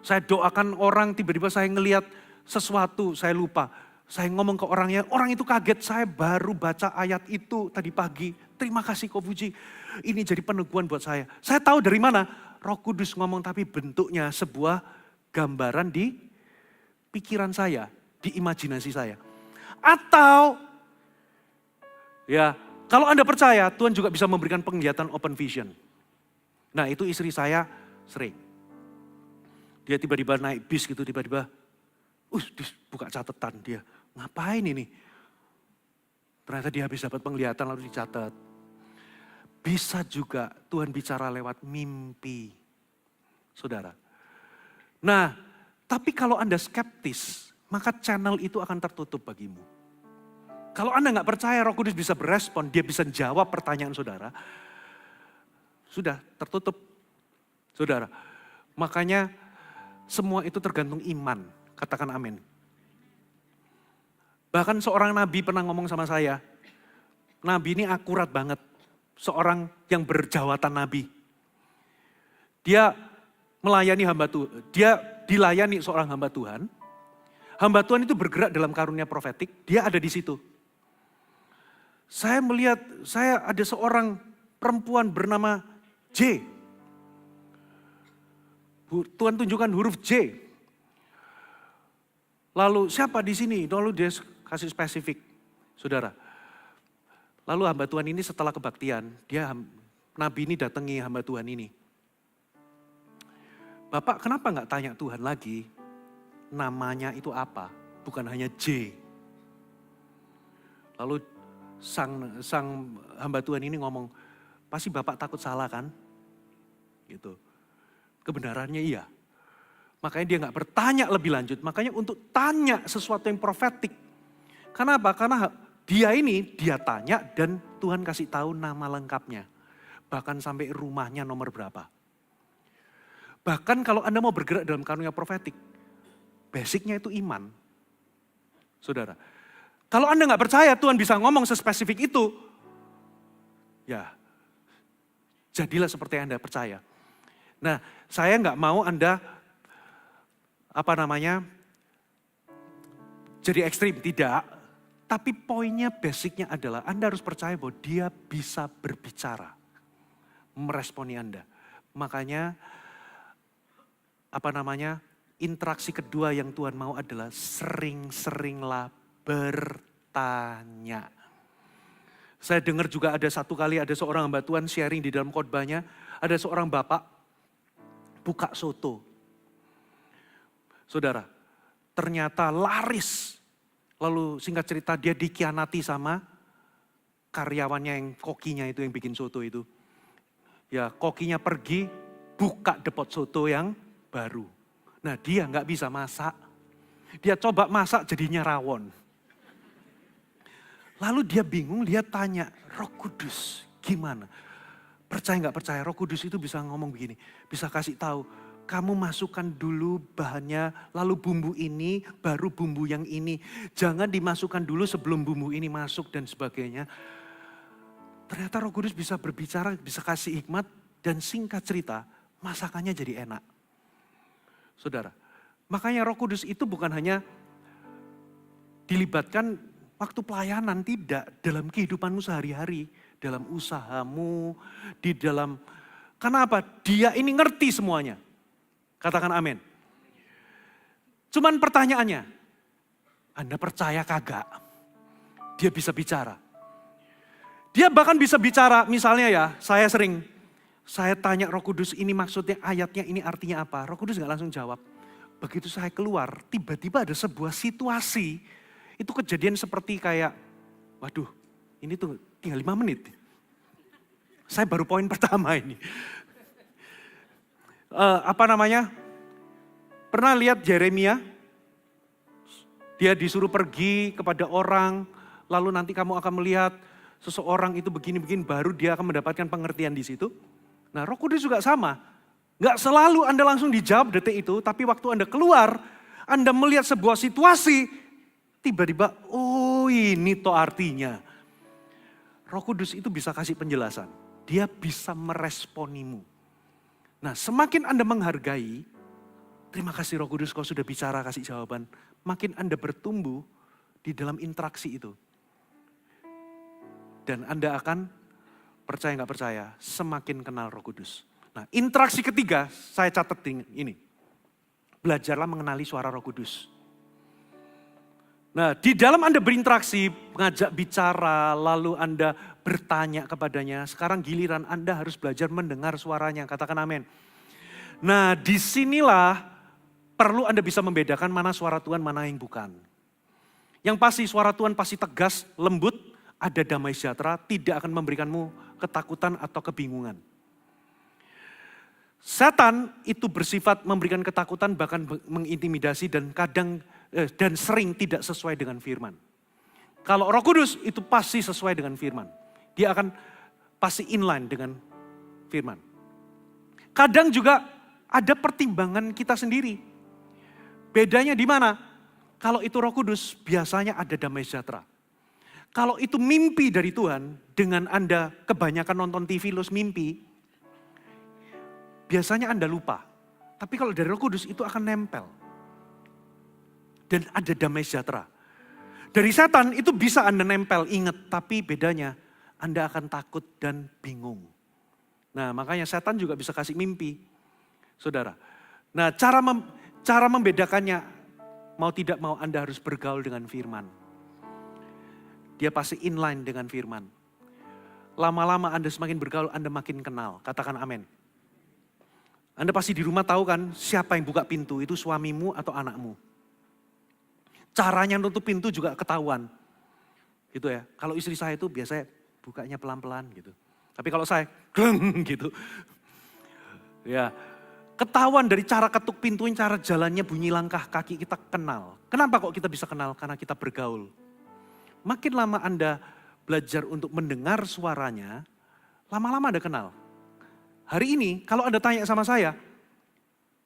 Saya doakan orang, tiba-tiba saya ngelihat sesuatu, saya lupa. Saya ngomong ke orangnya, orang itu kaget, saya baru baca ayat itu tadi pagi. Terima kasih Ko Fuji, ini jadi peneguhan buat saya. Saya tahu dari mana, Roh Kudus ngomong tapi bentuknya sebuah gambaran di pikiran saya, di imajinasi saya. Atau, ya kalau Anda percaya Tuhan juga bisa memberikan penglihatan open vision. Nah itu istri saya sering. Dia tiba-tiba naik bis gitu, tiba-tiba buka catatan dia. Ngapain ini? Ternyata dia habis dapat penglihatan lalu dicatat. Bisa juga Tuhan bicara lewat mimpi. Saudara. Nah, tapi kalau Anda skeptis, maka channel itu akan tertutup bagimu. Kalau Anda nggak percaya Roh Kudus bisa berespon, dia bisa jawab pertanyaan saudara. Sudah tertutup. Saudara. Makanya semua itu tergantung iman. Katakan amin. Bahkan seorang nabi pernah ngomong sama saya. Nabi ini akurat banget. Seorang yang berjawatan nabi. Dia melayani hamba Tuhan. Dia dilayani seorang hamba Tuhan. Hamba Tuhan itu bergerak dalam karunia profetik. Dia ada di situ. Saya melihat, saya ada seorang perempuan bernama J. Tuhan tunjukkan huruf J. Lalu siapa di sini? Lalu dia kasih spesifik, saudara. Lalu hamba Tuhan ini setelah kebaktian, nabi ini datangi hamba Tuhan ini. Bapak kenapa nggak tanya Tuhan lagi, namanya itu apa? Bukan hanya J. Lalu sang hamba Tuhan ini ngomong, pasti Bapak takut salah kan? Gitu. Kebenarannya iya. Makanya dia gak bertanya lebih lanjut. Makanya untuk tanya sesuatu yang profetik. Kenapa? Karena dia tanya dan Tuhan kasih tahu nama lengkapnya. Bahkan sampai rumahnya nomor berapa. Bahkan kalau Anda mau bergerak dalam karunia profetik. Basicnya itu iman. Saudara. Kalau Anda gak percaya Tuhan bisa ngomong sespesifik itu. Ya. Jadilah seperti yang Anda percaya. Nah, saya nggak mau Anda jadi ekstrim, tidak. Tapi poinnya, basicnya adalah Anda harus percaya bahwa dia bisa berbicara, meresponi Anda. Makanya interaksi kedua yang Tuhan mau adalah sering-seringlah bertanya. Saya dengar juga ada satu kali ada seorang hamba Tuhan sharing di dalam khotbahnya, ada seorang bapak buka soto. Saudara, ternyata laris. Lalu singkat cerita dia dikhianati sama karyawannya yang kokinya itu yang bikin soto itu. Ya kokinya pergi buka depot soto yang baru. Nah dia nggak bisa masak. Dia coba masak jadinya rawon. Lalu dia bingung, dia tanya, Roh Kudus gimana? Percaya nggak percaya, Roh Kudus itu bisa ngomong begini. Bisa kasih tahu, kamu masukkan dulu bahannya, lalu bumbu ini, baru bumbu yang ini. Jangan dimasukkan dulu sebelum bumbu ini masuk dan sebagainya. Ternyata Roh Kudus bisa berbicara, bisa kasih hikmat. Dan singkat cerita, masakannya jadi enak. Saudara, makanya Roh Kudus itu bukan hanya dilibatkan waktu pelayanan, tidak. Dalam kehidupanmu sehari-hari. Dalam usahamu, di dalam, karena apa? Dia ini ngerti semuanya. Katakan amin. Cuman pertanyaannya, Anda percaya kagak? Dia bisa bicara. Dia bahkan bisa bicara, misalnya ya, saya tanya Roh Kudus ini maksudnya ayatnya ini artinya apa? Roh Kudus gak langsung jawab. Begitu saya keluar, tiba-tiba ada sebuah situasi, itu kejadian seperti kayak, waduh, ini tuh tinggal 5 menit. Saya baru poin pertama ini. Pernah lihat Yeremia? Dia disuruh pergi kepada orang, lalu nanti kamu akan melihat seseorang itu begini-begini, baru dia akan mendapatkan pengertian di situ. Nah, Roh Kudus juga sama. Gak selalu Anda langsung dijawab detik itu, tapi waktu Anda keluar, Anda melihat sebuah situasi, tiba-tiba, oh ini toh artinya. Roh Kudus itu bisa kasih penjelasan. Dia bisa meresponimu. Nah, semakin Anda menghargai, terima kasih Roh Kudus kau sudah bicara, kasih jawaban. Makin Anda bertumbuh di dalam interaksi itu. Dan Anda akan, percaya nggak percaya, semakin kenal Roh Kudus. Nah, interaksi ketiga, saya catat ini. Belajarlah mengenali suara Roh Kudus. Nah, di dalam Anda berinteraksi, mengajak bicara, lalu Anda bertanya kepadanya. Sekarang giliran Anda harus belajar mendengar suaranya, katakan amin. Nah, disinilah perlu Anda bisa membedakan mana suara Tuhan, mana yang bukan. Yang pasti suara Tuhan pasti tegas, lembut, ada damai sejahtera, tidak akan memberikanmu ketakutan atau kebingungan. Setan itu bersifat memberikan ketakutan, bahkan mengintimidasi dan dan sering tidak sesuai dengan firman. Kalau Roh Kudus itu pasti sesuai dengan firman. Dia akan pasti inline dengan firman. Kadang juga ada pertimbangan kita sendiri. Bedanya di mana? Kalau itu Roh Kudus biasanya ada damai sejahtera. Kalau itu mimpi dari Tuhan, dengan Anda kebanyakan nonton TV terus mimpi, biasanya Anda lupa. Tapi kalau dari Roh Kudus itu akan nempel. Dan ada damai sejahtera. Dari setan itu bisa Anda nempel, ingat. Tapi bedanya Anda akan takut dan bingung. Nah, makanya setan juga bisa kasih mimpi, saudara. Nah, cara membedakannya, mau tidak mau Anda harus bergaul dengan firman. Dia pasti inline dengan firman. Lama-lama Anda semakin bergaul, Anda makin kenal. Katakan amin. Anda pasti di rumah tahu kan siapa yang buka pintu, itu suamimu atau anakmu. Caranya nutup pintu juga ketahuan. Gitu ya. Kalau istri saya itu biasanya bukanya pelan-pelan gitu. Tapi kalau saya, gleng gitu. Ya, ketahuan dari cara ketuk pintunya, cara jalannya, bunyi langkah kaki kita kenal. Kenapa kok kita bisa kenal? Karena kita bergaul. Makin lama Anda belajar untuk mendengar suaranya, lama-lama Anda kenal. Hari ini kalau Anda tanya sama saya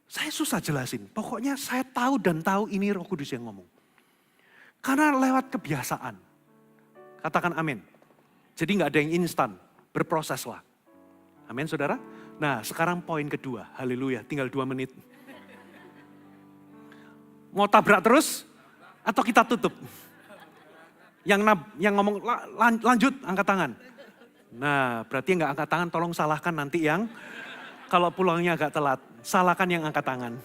susah jelasin. Pokoknya saya tahu dan tahu ini Roh Kudus yang ngomong. Karena lewat kebiasaan. Katakan amin. Jadi gak ada yang instan, berproseslah. Amin saudara. Nah sekarang poin kedua, haleluya, tinggal 2 menit. Mau tabrak terus atau kita tutup? Yang ngomong lanjut angkat tangan. Nah berarti yang gak angkat tangan tolong salahkan nanti yang kalau pulangnya agak telat. Salahkan yang angkat tangan.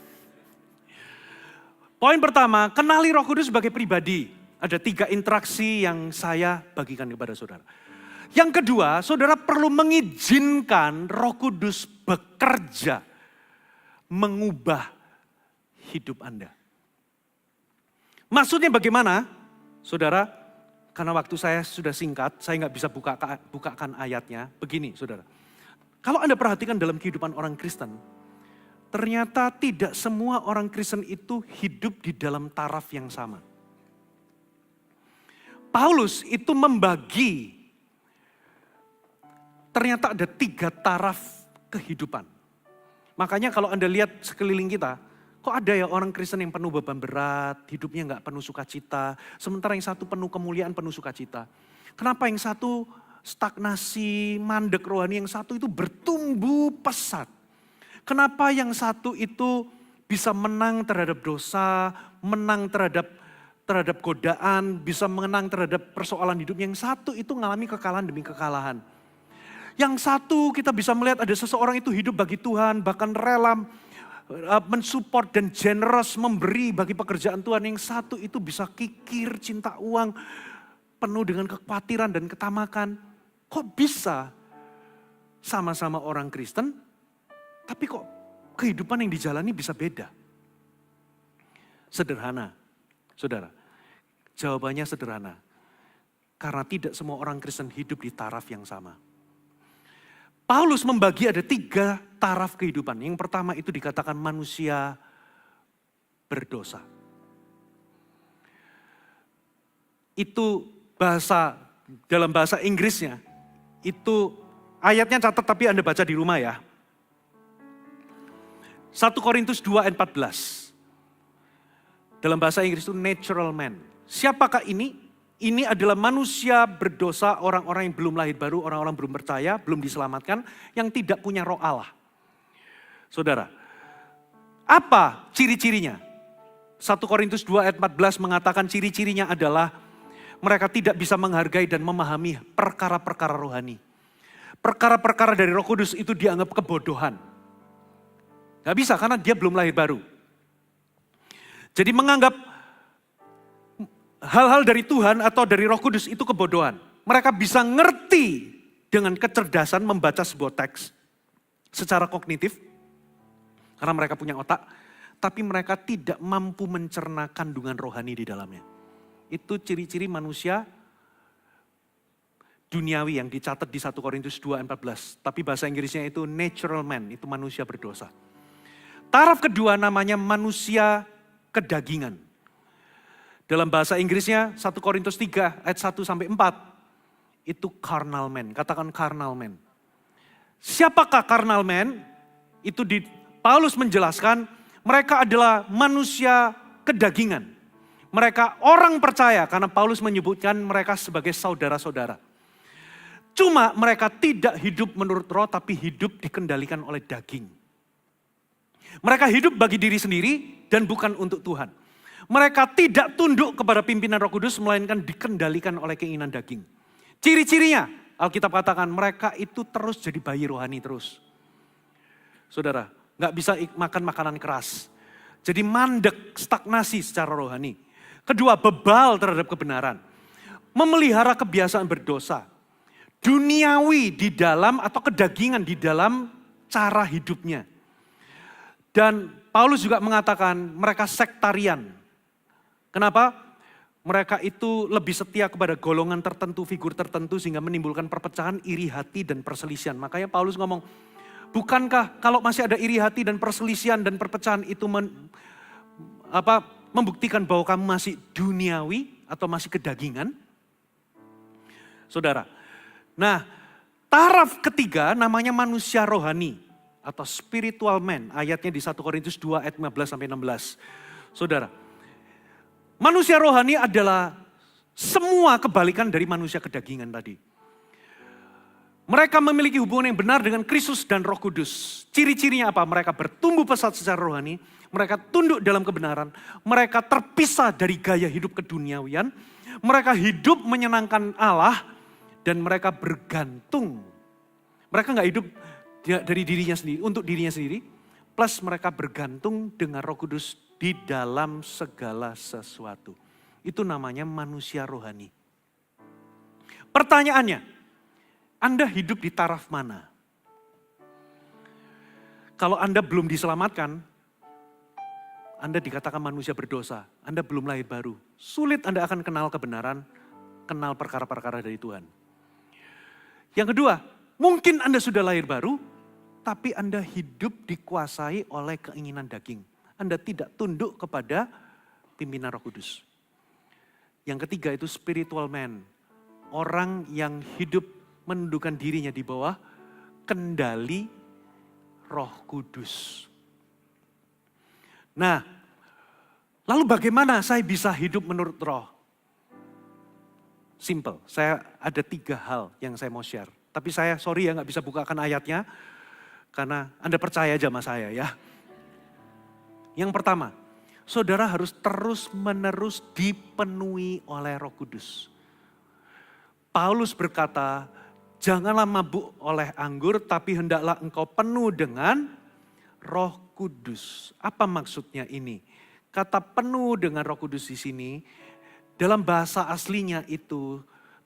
Poin pertama, kenali Roh Kudus sebagai pribadi. Ada 3 interaksi yang saya bagikan kepada saudara. Yang kedua, saudara perlu mengizinkan Roh Kudus bekerja. Mengubah hidup Anda. Maksudnya bagaimana? Saudara, karena waktu saya sudah singkat, saya nggak bisa bukakan ayatnya. Begini saudara, kalau Anda perhatikan dalam kehidupan orang Kristen, ternyata tidak semua orang Kristen itu hidup di dalam taraf yang sama. Paulus itu membagi, ternyata ada 3 taraf kehidupan. Makanya kalau Anda lihat sekeliling kita, kok ada ya orang Kristen yang penuh beban berat, hidupnya gak penuh sukacita, sementara yang satu penuh kemuliaan, penuh sukacita. Kenapa yang satu stagnasi, mandek rohani, yang satu itu bertumbuh pesat? Kenapa yang satu itu bisa menang terhadap dosa, menang terhadap godaan, bisa menang terhadap persoalan hidup, yang satu itu mengalami kekalahan demi kekalahan. Yang satu kita bisa melihat ada seseorang itu hidup bagi Tuhan, bahkan rela mensupport dan generous memberi bagi pekerjaan Tuhan. Yang satu itu bisa kikir, cinta uang, penuh dengan kekhawatiran dan ketamakan. Kok bisa sama-sama orang Kristen, tapi kok kehidupan yang dijalani bisa beda? Sederhana, saudara. Jawabannya sederhana. Karena tidak semua orang Kristen hidup di taraf yang sama. Paulus membagi ada 3 taraf kehidupan. Yang pertama itu dikatakan manusia berdosa. itu dalam bahasa Inggrisnya, itu ayatnya catat tapi Anda baca di rumah ya. 1 Korintus 2 ayat 14. Dalam bahasa Inggris itu natural man. Siapakah ini? Ini adalah manusia berdosa, orang-orang yang belum lahir baru, orang-orang belum percaya, belum diselamatkan, yang tidak punya roh Allah. Saudara, apa ciri-cirinya? 1 Korintus 2 ayat 14 mengatakan ciri-cirinya adalah mereka tidak bisa menghargai dan memahami perkara-perkara rohani. Perkara-perkara dari Roh Kudus itu dianggap kebodohan. Gak bisa karena dia belum lahir baru. Jadi menganggap hal-hal dari Tuhan atau dari Roh Kudus itu kebodohan. Mereka bisa ngerti dengan kecerdasan membaca sebuah teks secara kognitif. Karena mereka punya otak. Tapi mereka tidak mampu mencerna kandungan rohani di dalamnya. Itu ciri-ciri manusia duniawi yang dicatat di 1 Korintus 2 ayat 14. Tapi bahasa Inggrisnya itu natural man, itu manusia berdosa. Taraf kedua namanya manusia kedagingan. Dalam bahasa Inggrisnya 1 Korintus 3 ayat 1 sampai 4 itu carnal man, katakan carnal man. Siapakah carnal man? Itu Paulus menjelaskan mereka adalah manusia kedagingan. Mereka orang percaya karena Paulus menyebutkan mereka sebagai saudara-saudara. Cuma mereka tidak hidup menurut roh tapi hidup dikendalikan oleh daging. Mereka hidup bagi diri sendiri dan bukan untuk Tuhan. Mereka tidak tunduk kepada pimpinan Roh Kudus melainkan dikendalikan oleh keinginan daging. Ciri-cirinya Alkitab katakan mereka itu terus jadi bayi rohani terus. Saudara, gak bisa makan makanan keras. Jadi mandek, stagnasi secara rohani. Kedua, bebal terhadap kebenaran. Memelihara kebiasaan berdosa. Duniawi di dalam atau kedagingan di dalam cara hidupnya. Dan Paulus juga mengatakan mereka sektarian. Kenapa? Mereka itu lebih setia kepada golongan tertentu, figur tertentu sehingga menimbulkan perpecahan, iri hati dan perselisihan. Makanya Paulus ngomong, bukankah kalau masih ada iri hati dan perselisihan dan perpecahan itu membuktikan bahwa kamu masih duniawi atau masih kedagingan? Saudara, nah taraf ketiga namanya manusia rohani atau spiritual man. Ayatnya di 1 Korintus 2 ayat 15 sampai 16. Saudara, manusia rohani adalah semua kebalikan dari manusia kedagingan tadi. Mereka memiliki hubungan yang benar dengan Kristus dan Roh Kudus. Ciri-cirinya apa? Mereka bertumbuh pesat secara rohani, mereka tunduk dalam kebenaran, mereka terpisah dari gaya hidup keduniawian, mereka hidup menyenangkan Allah, dan mereka bergantung. Mereka gak hidup dari dirinya sendiri, untuk dirinya sendiri, plus mereka bergantung dengan Roh Kudus di dalam segala sesuatu. Itu namanya manusia rohani. Pertanyaannya, Anda hidup di taraf mana? Kalau Anda belum diselamatkan, Anda dikatakan manusia berdosa, Anda belum lahir baru. Sulit Anda akan kenal kebenaran, kenal perkara-perkara dari Tuhan. Yang kedua, mungkin Anda sudah lahir baru, tapi Anda hidup dikuasai oleh keinginan daging. Anda tidak tunduk kepada pimpinan Roh Kudus. Yang ketiga itu spiritual man. Orang yang hidup menundukkan dirinya di bawah kendali Roh Kudus. Nah, lalu bagaimana saya bisa hidup menurut roh? Simple, saya ada 3 hal yang saya mau share. Tapi saya sorry ya gak bisa bukakan ayatnya. Karena Anda percaya aja sama saya ya. Yang pertama, saudara harus terus-menerus dipenuhi oleh Roh Kudus. Paulus berkata, janganlah mabuk oleh anggur, tapi hendaklah engkau penuh dengan Roh Kudus. Apa maksudnya ini? Kata penuh dengan Roh Kudus di sini, dalam bahasa aslinya itu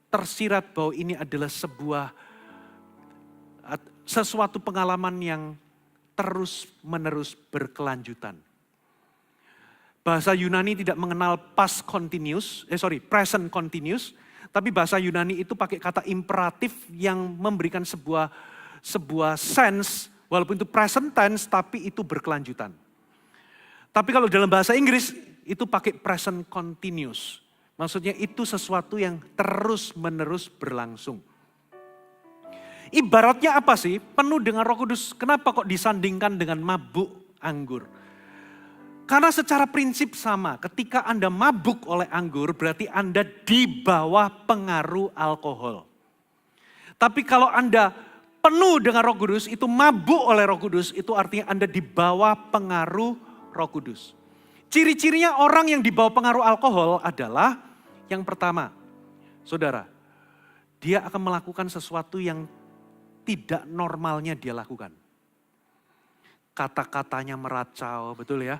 tersirat bahwa ini adalah sesuatu pengalaman yang terus-menerus berkelanjutan. Bahasa Yunani tidak mengenal present continuous, tapi bahasa Yunani itu pakai kata imperatif yang memberikan sebuah sense, walaupun itu present tense, tapi itu berkelanjutan. Tapi kalau dalam bahasa Inggris itu pakai present continuous. Maksudnya itu sesuatu yang terus-menerus berlangsung. Ibaratnya apa sih? Penuh dengan Roh Kudus. Kenapa kok disandingkan dengan mabuk anggur? Karena secara prinsip sama. Ketika Anda mabuk oleh anggur, berarti Anda di bawah pengaruh alkohol. Tapi kalau Anda penuh dengan Roh Kudus, itu mabuk oleh Roh Kudus, itu artinya Anda di bawah pengaruh Roh Kudus. Ciri-cirinya orang yang di bawah pengaruh alkohol adalah yang pertama, saudara, dia akan melakukan sesuatu yang tidak normalnya dia lakukan. Kata-katanya meracau, betul ya?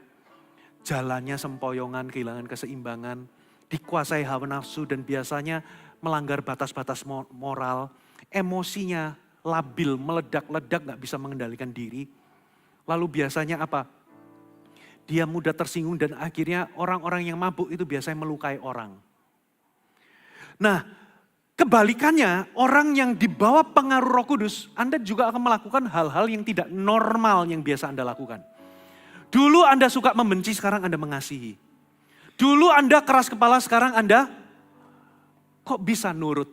Jalannya sempoyongan, kehilangan keseimbangan, dikuasai hawa nafsu dan biasanya melanggar batas-batas moral. Emosinya labil, meledak-ledak, gak bisa mengendalikan diri. Lalu biasanya apa? Dia mudah tersinggung dan akhirnya orang-orang yang mabuk itu biasanya melukai orang. Nah, kebalikannya, orang yang di bawah pengaruh Roh Kudus, Anda juga akan melakukan hal-hal yang tidak normal yang biasa Anda lakukan. Dulu Anda suka membenci, sekarang Anda mengasihi. Dulu Anda keras kepala, sekarang Anda kok bisa nurut.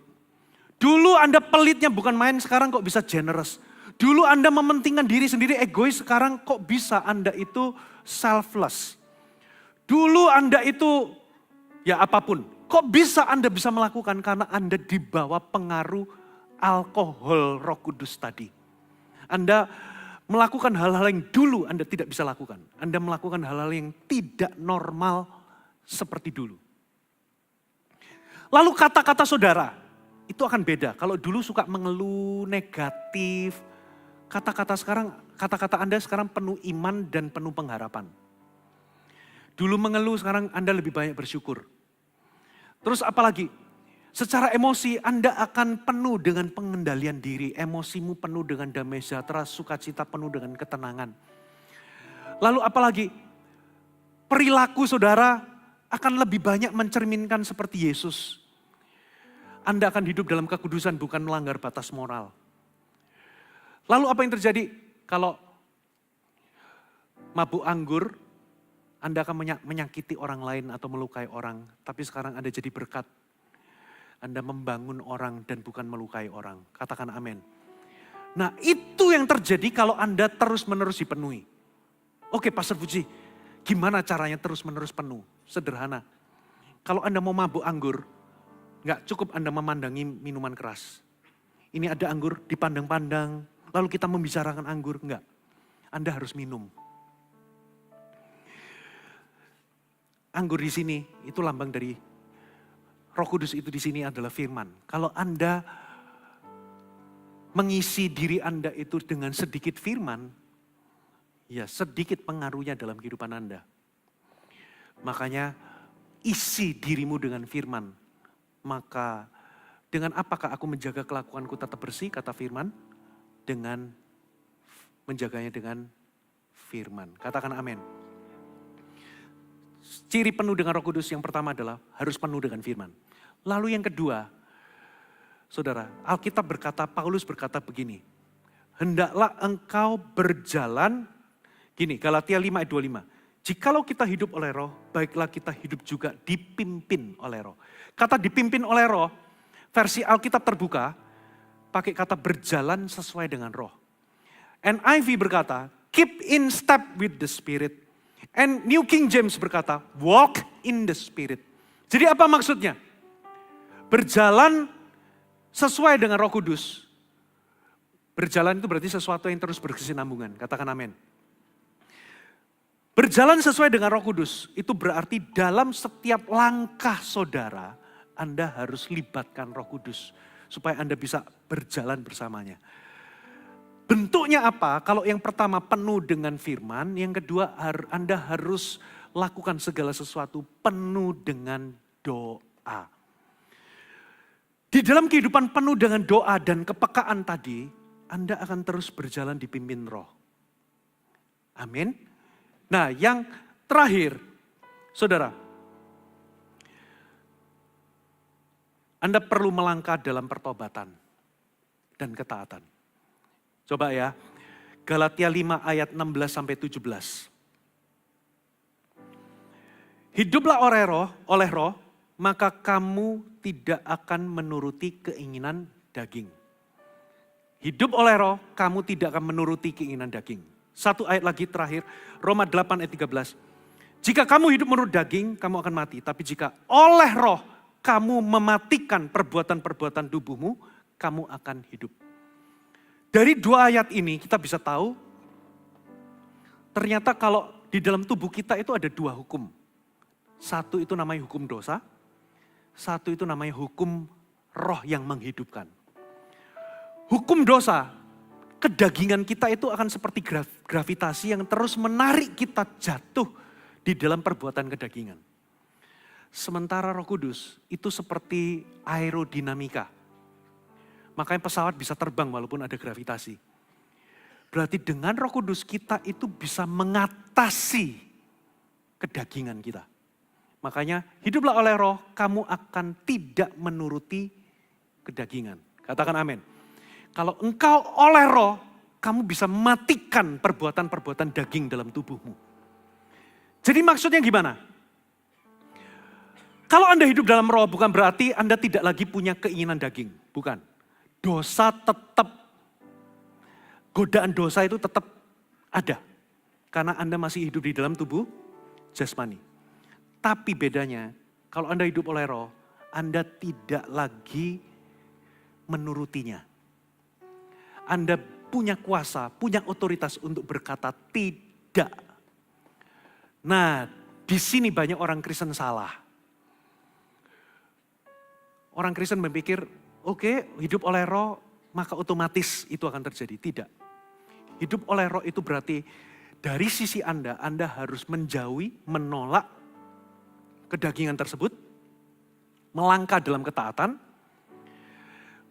Dulu Anda pelitnya bukan main, sekarang kok bisa generous. Dulu Anda mementingkan diri sendiri, egois, sekarang kok bisa Anda itu selfless. Dulu Anda itu ya apapun. Kok bisa Anda bisa melakukan? Karena Anda di bawah pengaruh alkohol Roh Kudus tadi. Anda melakukan hal-hal yang dulu Anda tidak bisa lakukan. Anda melakukan hal-hal yang tidak normal seperti dulu. Lalu kata-kata saudara, itu akan beda. Kalau dulu suka mengeluh, negatif. Kata-kata Anda sekarang penuh iman dan penuh pengharapan. Dulu mengeluh, sekarang Anda lebih banyak bersyukur. Terus apalagi, secara emosi Anda akan penuh dengan pengendalian diri. Emosimu penuh dengan damai sejahtera, sukacita penuh dengan ketenangan. Lalu apalagi, perilaku saudara akan lebih banyak mencerminkan seperti Yesus. Anda akan hidup dalam kekudusan, bukan melanggar batas moral. Lalu apa yang terjadi kalau mabuk anggur? Anda akan menyakiti orang lain atau melukai orang. Tapi sekarang Anda jadi berkat. Anda membangun orang dan bukan melukai orang. Katakan amin. Nah itu yang terjadi kalau Anda terus-menerus dipenuhi. Oke Pastor Puji, gimana caranya terus-menerus penuh? Sederhana. Kalau Anda mau mabuk anggur, gak cukup Anda memandangi minuman keras. Ini ada anggur, dipandang-pandang. Lalu kita membicarakan anggur, enggak. Anda harus minum. Anggur di sini itu lambang dari Roh Kudus, itu di sini adalah firman. Kalau Anda mengisi diri Anda itu dengan sedikit firman, ya sedikit pengaruhnya dalam kehidupan Anda. Makanya isi dirimu dengan firman. Maka dengan apakah aku menjaga kelakuanku tetap bersih, kata firman? Dengan menjaganya dengan firman. Katakan amin. Ciri penuh dengan Roh Kudus yang pertama adalah harus penuh dengan firman. Lalu yang kedua, saudara, Alkitab berkata, Paulus berkata begini. Hendaklah engkau berjalan, gini Galatia 5 ayat 25. Jikalau kita hidup oleh roh, baiklah kita hidup juga dipimpin oleh roh. Kata dipimpin oleh roh, versi Alkitab terbuka, pakai kata berjalan sesuai dengan roh. NIV berkata, keep in step with the Spirit. And New King James berkata, walk in the Spirit. Jadi apa maksudnya? Berjalan sesuai dengan Roh Kudus. Berjalan itu berarti sesuatu yang terus berkesinambungan. Katakan amin. Berjalan sesuai dengan Roh Kudus itu berarti dalam setiap langkah saudara, Anda harus libatkan Roh Kudus supaya Anda bisa berjalan bersamanya. Bentuknya apa? Kalau yang pertama penuh dengan firman, yang kedua Anda harus lakukan segala sesuatu penuh dengan doa. Di dalam kehidupan penuh dengan doa dan kepekaan tadi, Anda akan terus berjalan dipimpin roh. Amin. Nah yang terakhir, saudara, Anda perlu melangkah dalam pertobatan dan ketaatan. Coba ya, Galatia 5 ayat 16 sampai 17. Hiduplah oleh roh, maka kamu tidak akan menuruti keinginan daging. Hidup oleh roh, kamu tidak akan menuruti keinginan daging. Satu ayat lagi terakhir, Roma 8 ayat 13. Jika kamu hidup menurut daging, kamu akan mati. Tapi jika oleh roh, kamu mematikan perbuatan-perbuatan tubuhmu, kamu akan hidup. Dari dua ayat ini kita bisa tahu, ternyata kalau di dalam tubuh kita itu ada dua hukum. Satu itu namanya hukum dosa, satu itu namanya hukum roh yang menghidupkan. Hukum dosa, kedagingan kita itu akan seperti gravitasi yang terus menarik kita jatuh di dalam perbuatan kedagingan. Sementara Roh Kudus itu seperti aerodinamika. Makanya pesawat bisa terbang walaupun ada gravitasi. Berarti dengan Roh Kudus kita itu bisa mengatasi kedagingan kita. Makanya hiduplah oleh roh, kamu akan tidak menuruti kedagingan. Katakan amin. Kalau engkau oleh roh, kamu bisa matikan perbuatan-perbuatan daging dalam tubuhmu. Jadi maksudnya gimana? Kalau Anda hidup dalam roh bukan berarti Anda tidak lagi punya keinginan daging. Bukan. Dosa tetap, godaan dosa itu tetap ada. Karena Anda masih hidup di dalam tubuh jasmani. Tapi bedanya, kalau Anda hidup oleh roh, Anda tidak lagi menurutinya. Anda punya kuasa, punya otoritas untuk berkata tidak. Nah, di sini banyak orang Kristen salah. Orang Kristen berpikir, oke, hidup oleh roh, maka otomatis itu akan terjadi. Tidak. Hidup oleh roh itu berarti dari sisi Anda harus menjauhi, menolak kedagingan tersebut, melangkah dalam ketaatan.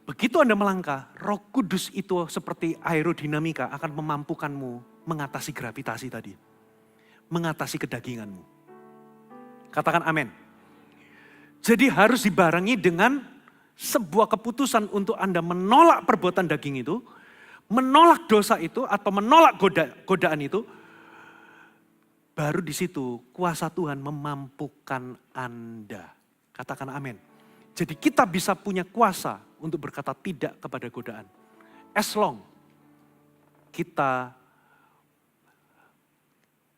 Begitu Anda melangkah, Roh Kudus itu seperti aerodinamika akan memampukanmu mengatasi gravitasi tadi. Mengatasi kedaginganmu. Katakan amin. Jadi harus dibarengi dengan sebuah keputusan untuk Anda menolak perbuatan daging itu, menolak dosa itu atau menolak godaan itu, baru di situ kuasa Tuhan memampukan Anda. Katakan amin. Jadi kita bisa punya kuasa untuk berkata tidak kepada godaan. As long kita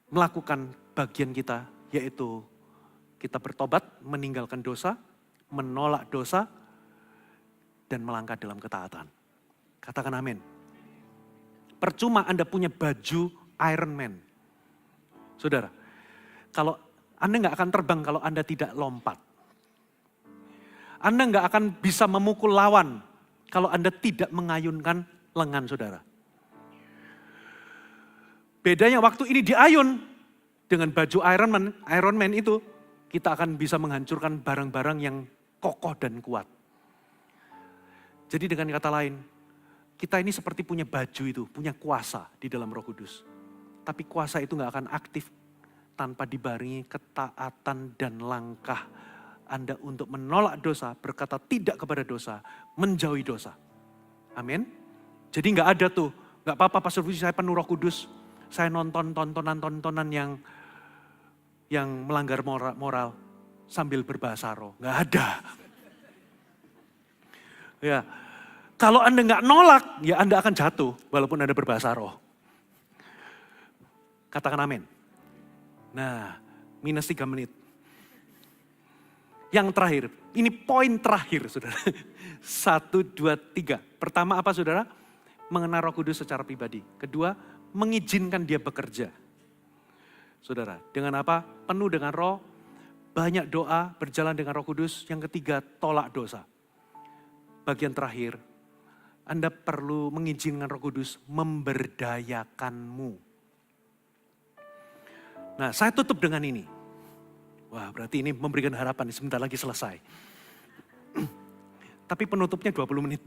melakukan bagian kita, yaitu kita bertobat, meninggalkan dosa, menolak dosa, dan melangkah dalam ketaatan. Katakan amin. Percuma Anda punya baju Iron Man. Saudara, kalau Anda nggak akan terbang kalau Anda tidak lompat. Anda nggak akan bisa memukul lawan kalau Anda tidak mengayunkan lengan saudara. Bedanya waktu ini diayun dengan baju Iron Man itu, kita akan bisa menghancurkan barang-barang yang kokoh dan kuat. Jadi dengan kata lain, kita ini seperti punya baju itu, punya kuasa di dalam Roh Kudus. Tapi kuasa itu gak akan aktif tanpa dibarengi ketaatan dan langkah Anda untuk menolak dosa, berkata tidak kepada dosa, menjauhi dosa. Amin. Jadi gak ada tuh, gak apa-apa Pastor Fuji saya penuh Roh Kudus, saya nonton tontonan yang melanggar moral sambil berbahasa roh. Gak ada. Ya, kalau Anda gak nolak, ya Anda akan jatuh walaupun Anda berbahasa roh. Katakan amin. Nah, minus 3 menit. Yang terakhir, ini poin terakhir saudara. 1, 2, 3. Pertama apa saudara? Mengenal Roh Kudus secara pribadi. Kedua, mengizinkan dia bekerja. Saudara, dengan apa? Penuh dengan roh, banyak doa, berjalan dengan Roh Kudus. Yang ketiga, tolak dosa. Bagian terakhir, Anda perlu mengizinkan Roh Kudus memberdayakanmu. Nah, saya tutup dengan ini. Wah, berarti ini memberikan harapan, sebentar lagi selesai. Tapi penutupnya 20 menit.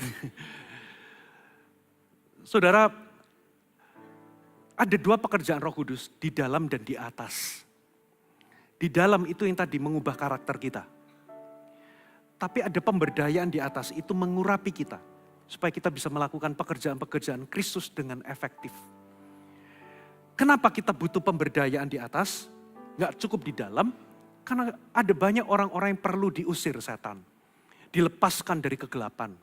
Saudara, ada 2 pekerjaan Roh Kudus, di dalam dan di atas. Di dalam itu yang tadi mengubah karakter kita. Tapi ada pemberdayaan di atas, itu mengurapi kita. Supaya kita bisa melakukan pekerjaan-pekerjaan Kristus dengan efektif. Kenapa kita butuh pemberdayaan di atas? Gak cukup di dalam, Karena ada banyak orang-orang yang perlu diusir setan. Dilepaskan dari kegelapan.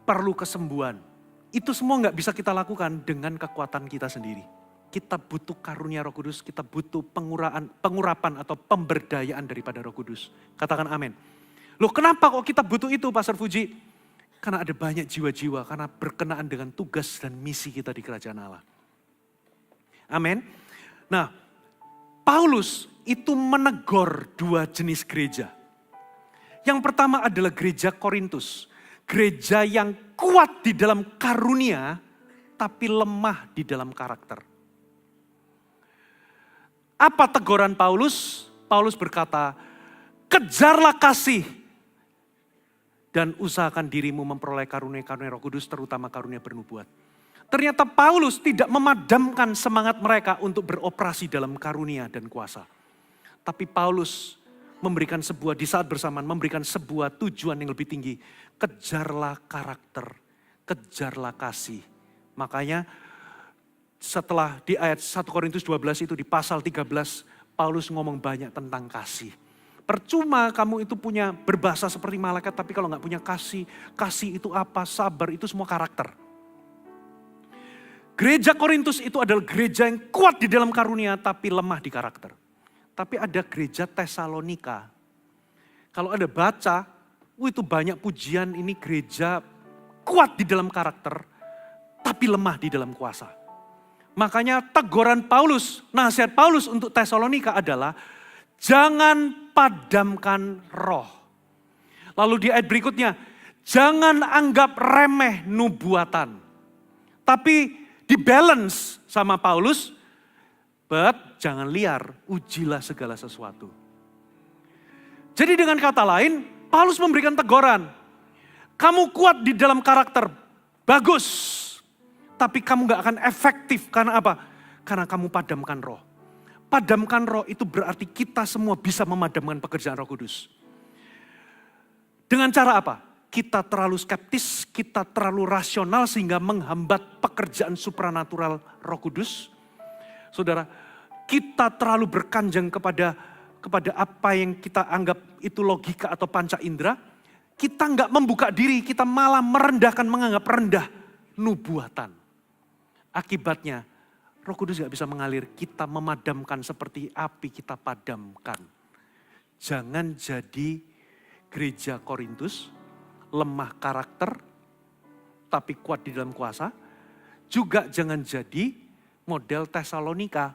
Perlu kesembuhan. Itu semua nggak bisa kita lakukan dengan kekuatan kita sendiri. Kita butuh karunia Roh Kudus, kita butuh pengurapan atau pemberdayaan daripada Roh Kudus. Katakan amin. Loh kenapa kok kita butuh itu Pastor Fuji? Karena ada banyak jiwa-jiwa, karena berkenaan dengan tugas dan misi kita di kerajaan Allah. Amin. Nah, Paulus itu menegur dua jenis gereja. Yang pertama adalah gereja Korintus. Gereja yang kuat di dalam karunia, tapi lemah di dalam karakter. Apa teguran Paulus? Paulus berkata, kejarlah kasih dan usahakan dirimu memperoleh karunia-karunia Roh Kudus, terutama karunia bernubuat. Ternyata Paulus tidak memadamkan semangat mereka untuk beroperasi dalam karunia dan kuasa. Tapi Paulus memberikan di saat bersamaan, memberikan sebuah tujuan yang lebih tinggi. Kejarlah karakter, kejarlah kasih. Makanya setelah di ayat 1 Korintus 12 itu di pasal 13, Paulus ngomong banyak tentang kasih. Percuma kamu itu punya berbahasa seperti malaikat, tapi kalau nggak punya kasih, kasih itu apa, sabar itu semua karakter. Gereja Korintus itu adalah gereja yang kuat di dalam karunia, tapi lemah di karakter. Tapi ada gereja Tesalonika. Kalau Anda baca, itu banyak pujian ini gereja kuat di dalam karakter, tapi lemah di dalam kuasa. Makanya teguran Paulus, nasihat Paulus untuk Tesalonika adalah jangan padamkan roh. Lalu di ayat berikutnya, jangan anggap remeh nubuatan. Tapi dibalance sama Paulus, but jangan liar, ujilah segala sesuatu. Jadi dengan kata lain, Paulus memberikan teguran. Kamu kuat di dalam karakter, bagus. Tapi kamu gak akan efektif, karena apa? Karena kamu padamkan roh. Padamkan roh itu berarti kita semua bisa memadamkan pekerjaan Roh Kudus. Dengan cara apa? Kita terlalu skeptis, kita terlalu rasional sehingga menghambat pekerjaan supranatural Roh Kudus. Saudara, kita terlalu berkanjeng kepada apa yang kita anggap itu logika atau panca indera. Kita nggak membuka diri, kita malah merendahkan, menganggap rendah nubuatan. Akibatnya Roh Kudus gak bisa mengalir, kita memadamkan seperti api kita padamkan. Jangan jadi gereja Korintus, lemah karakter, tapi kuat di dalam kuasa. Juga jangan jadi model Tesalonika.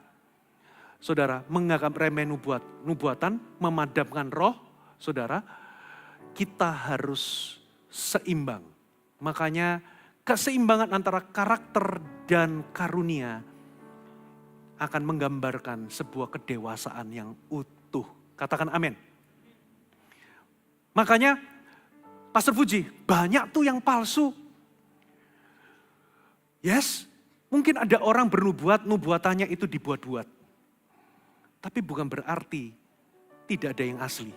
Saudara, menganggap remeh nubuatan, memadamkan roh, saudara, kita harus seimbang. Makanya keseimbangan antara karakter dan karunia akan menggambarkan sebuah kedewasaan yang utuh. Katakan amin. Makanya Pastor Fuji, banyak tuh yang palsu. Yes, mungkin ada orang bernubuat, nubuatannya itu dibuat-buat. Tapi bukan berarti tidak ada yang asli.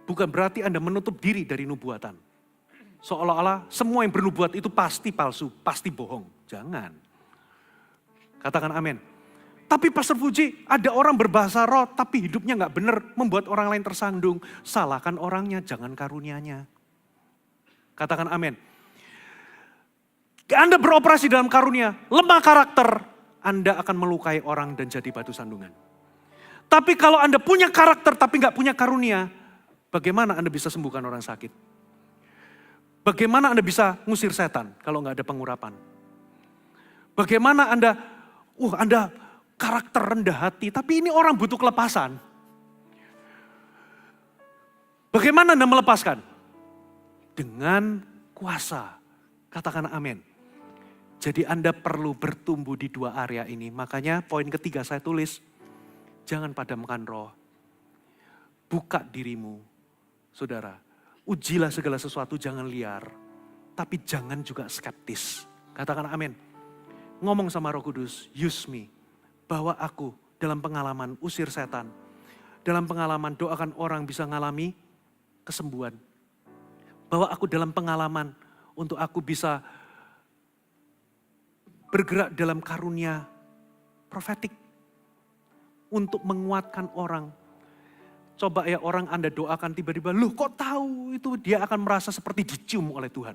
Bukan berarti Anda menutup diri dari nubuatan. Seolah-olah semua yang bernubuat itu pasti palsu, pasti bohong. Jangan. Katakan amin. Tapi Pastor Fuji, ada orang berbahasa roh tapi hidupnya gak benar, membuat orang lain tersandung. Salahkan orangnya, jangan karunianya. Katakan amin. Anda beroperasi dalam karunia, lemah karakter, Anda akan melukai orang dan jadi batu sandungan. Tapi kalau Anda punya karakter tapi gak punya karunia, bagaimana Anda bisa sembuhkan orang sakit? Bagaimana Anda bisa ngusir setan kalau nggak ada pengurapan? Bagaimana Anda karakter rendah hati, tapi ini orang butuh kelepasan. Bagaimana Anda melepaskan? Dengan kuasa. Katakan amin. Jadi Anda perlu bertumbuh di dua area ini. Makanya poin ketiga saya tulis, jangan padamkan roh. Buka dirimu, saudara. Ujilah segala sesuatu, jangan liar. Tapi jangan juga skeptis. Katakan amin. Ngomong sama Roh Kudus, use me. Bawa aku dalam pengalaman usir setan. Dalam pengalaman doakan orang bisa ngalami kesembuhan. Bawa aku dalam pengalaman untuk aku bisa bergerak dalam karunia profetik. Untuk menguatkan orang. Coba ya orang Anda doakan tiba-tiba, loh kok tahu itu, dia akan merasa seperti dicium oleh Tuhan.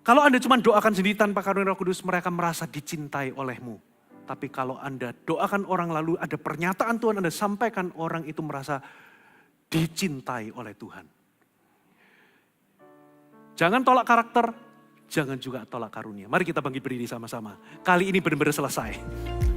Kalau Anda cuma doakan sendiri tanpa karunia Roh Kudus, mereka merasa dicintai olehmu. Tapi kalau Anda doakan orang lalu ada pernyataan Tuhan Anda sampaikan, orang itu merasa dicintai oleh Tuhan. Jangan tolak karakter, jangan juga tolak karunia. Mari kita bangkit berdiri sama-sama. Kali ini benar-benar selesai.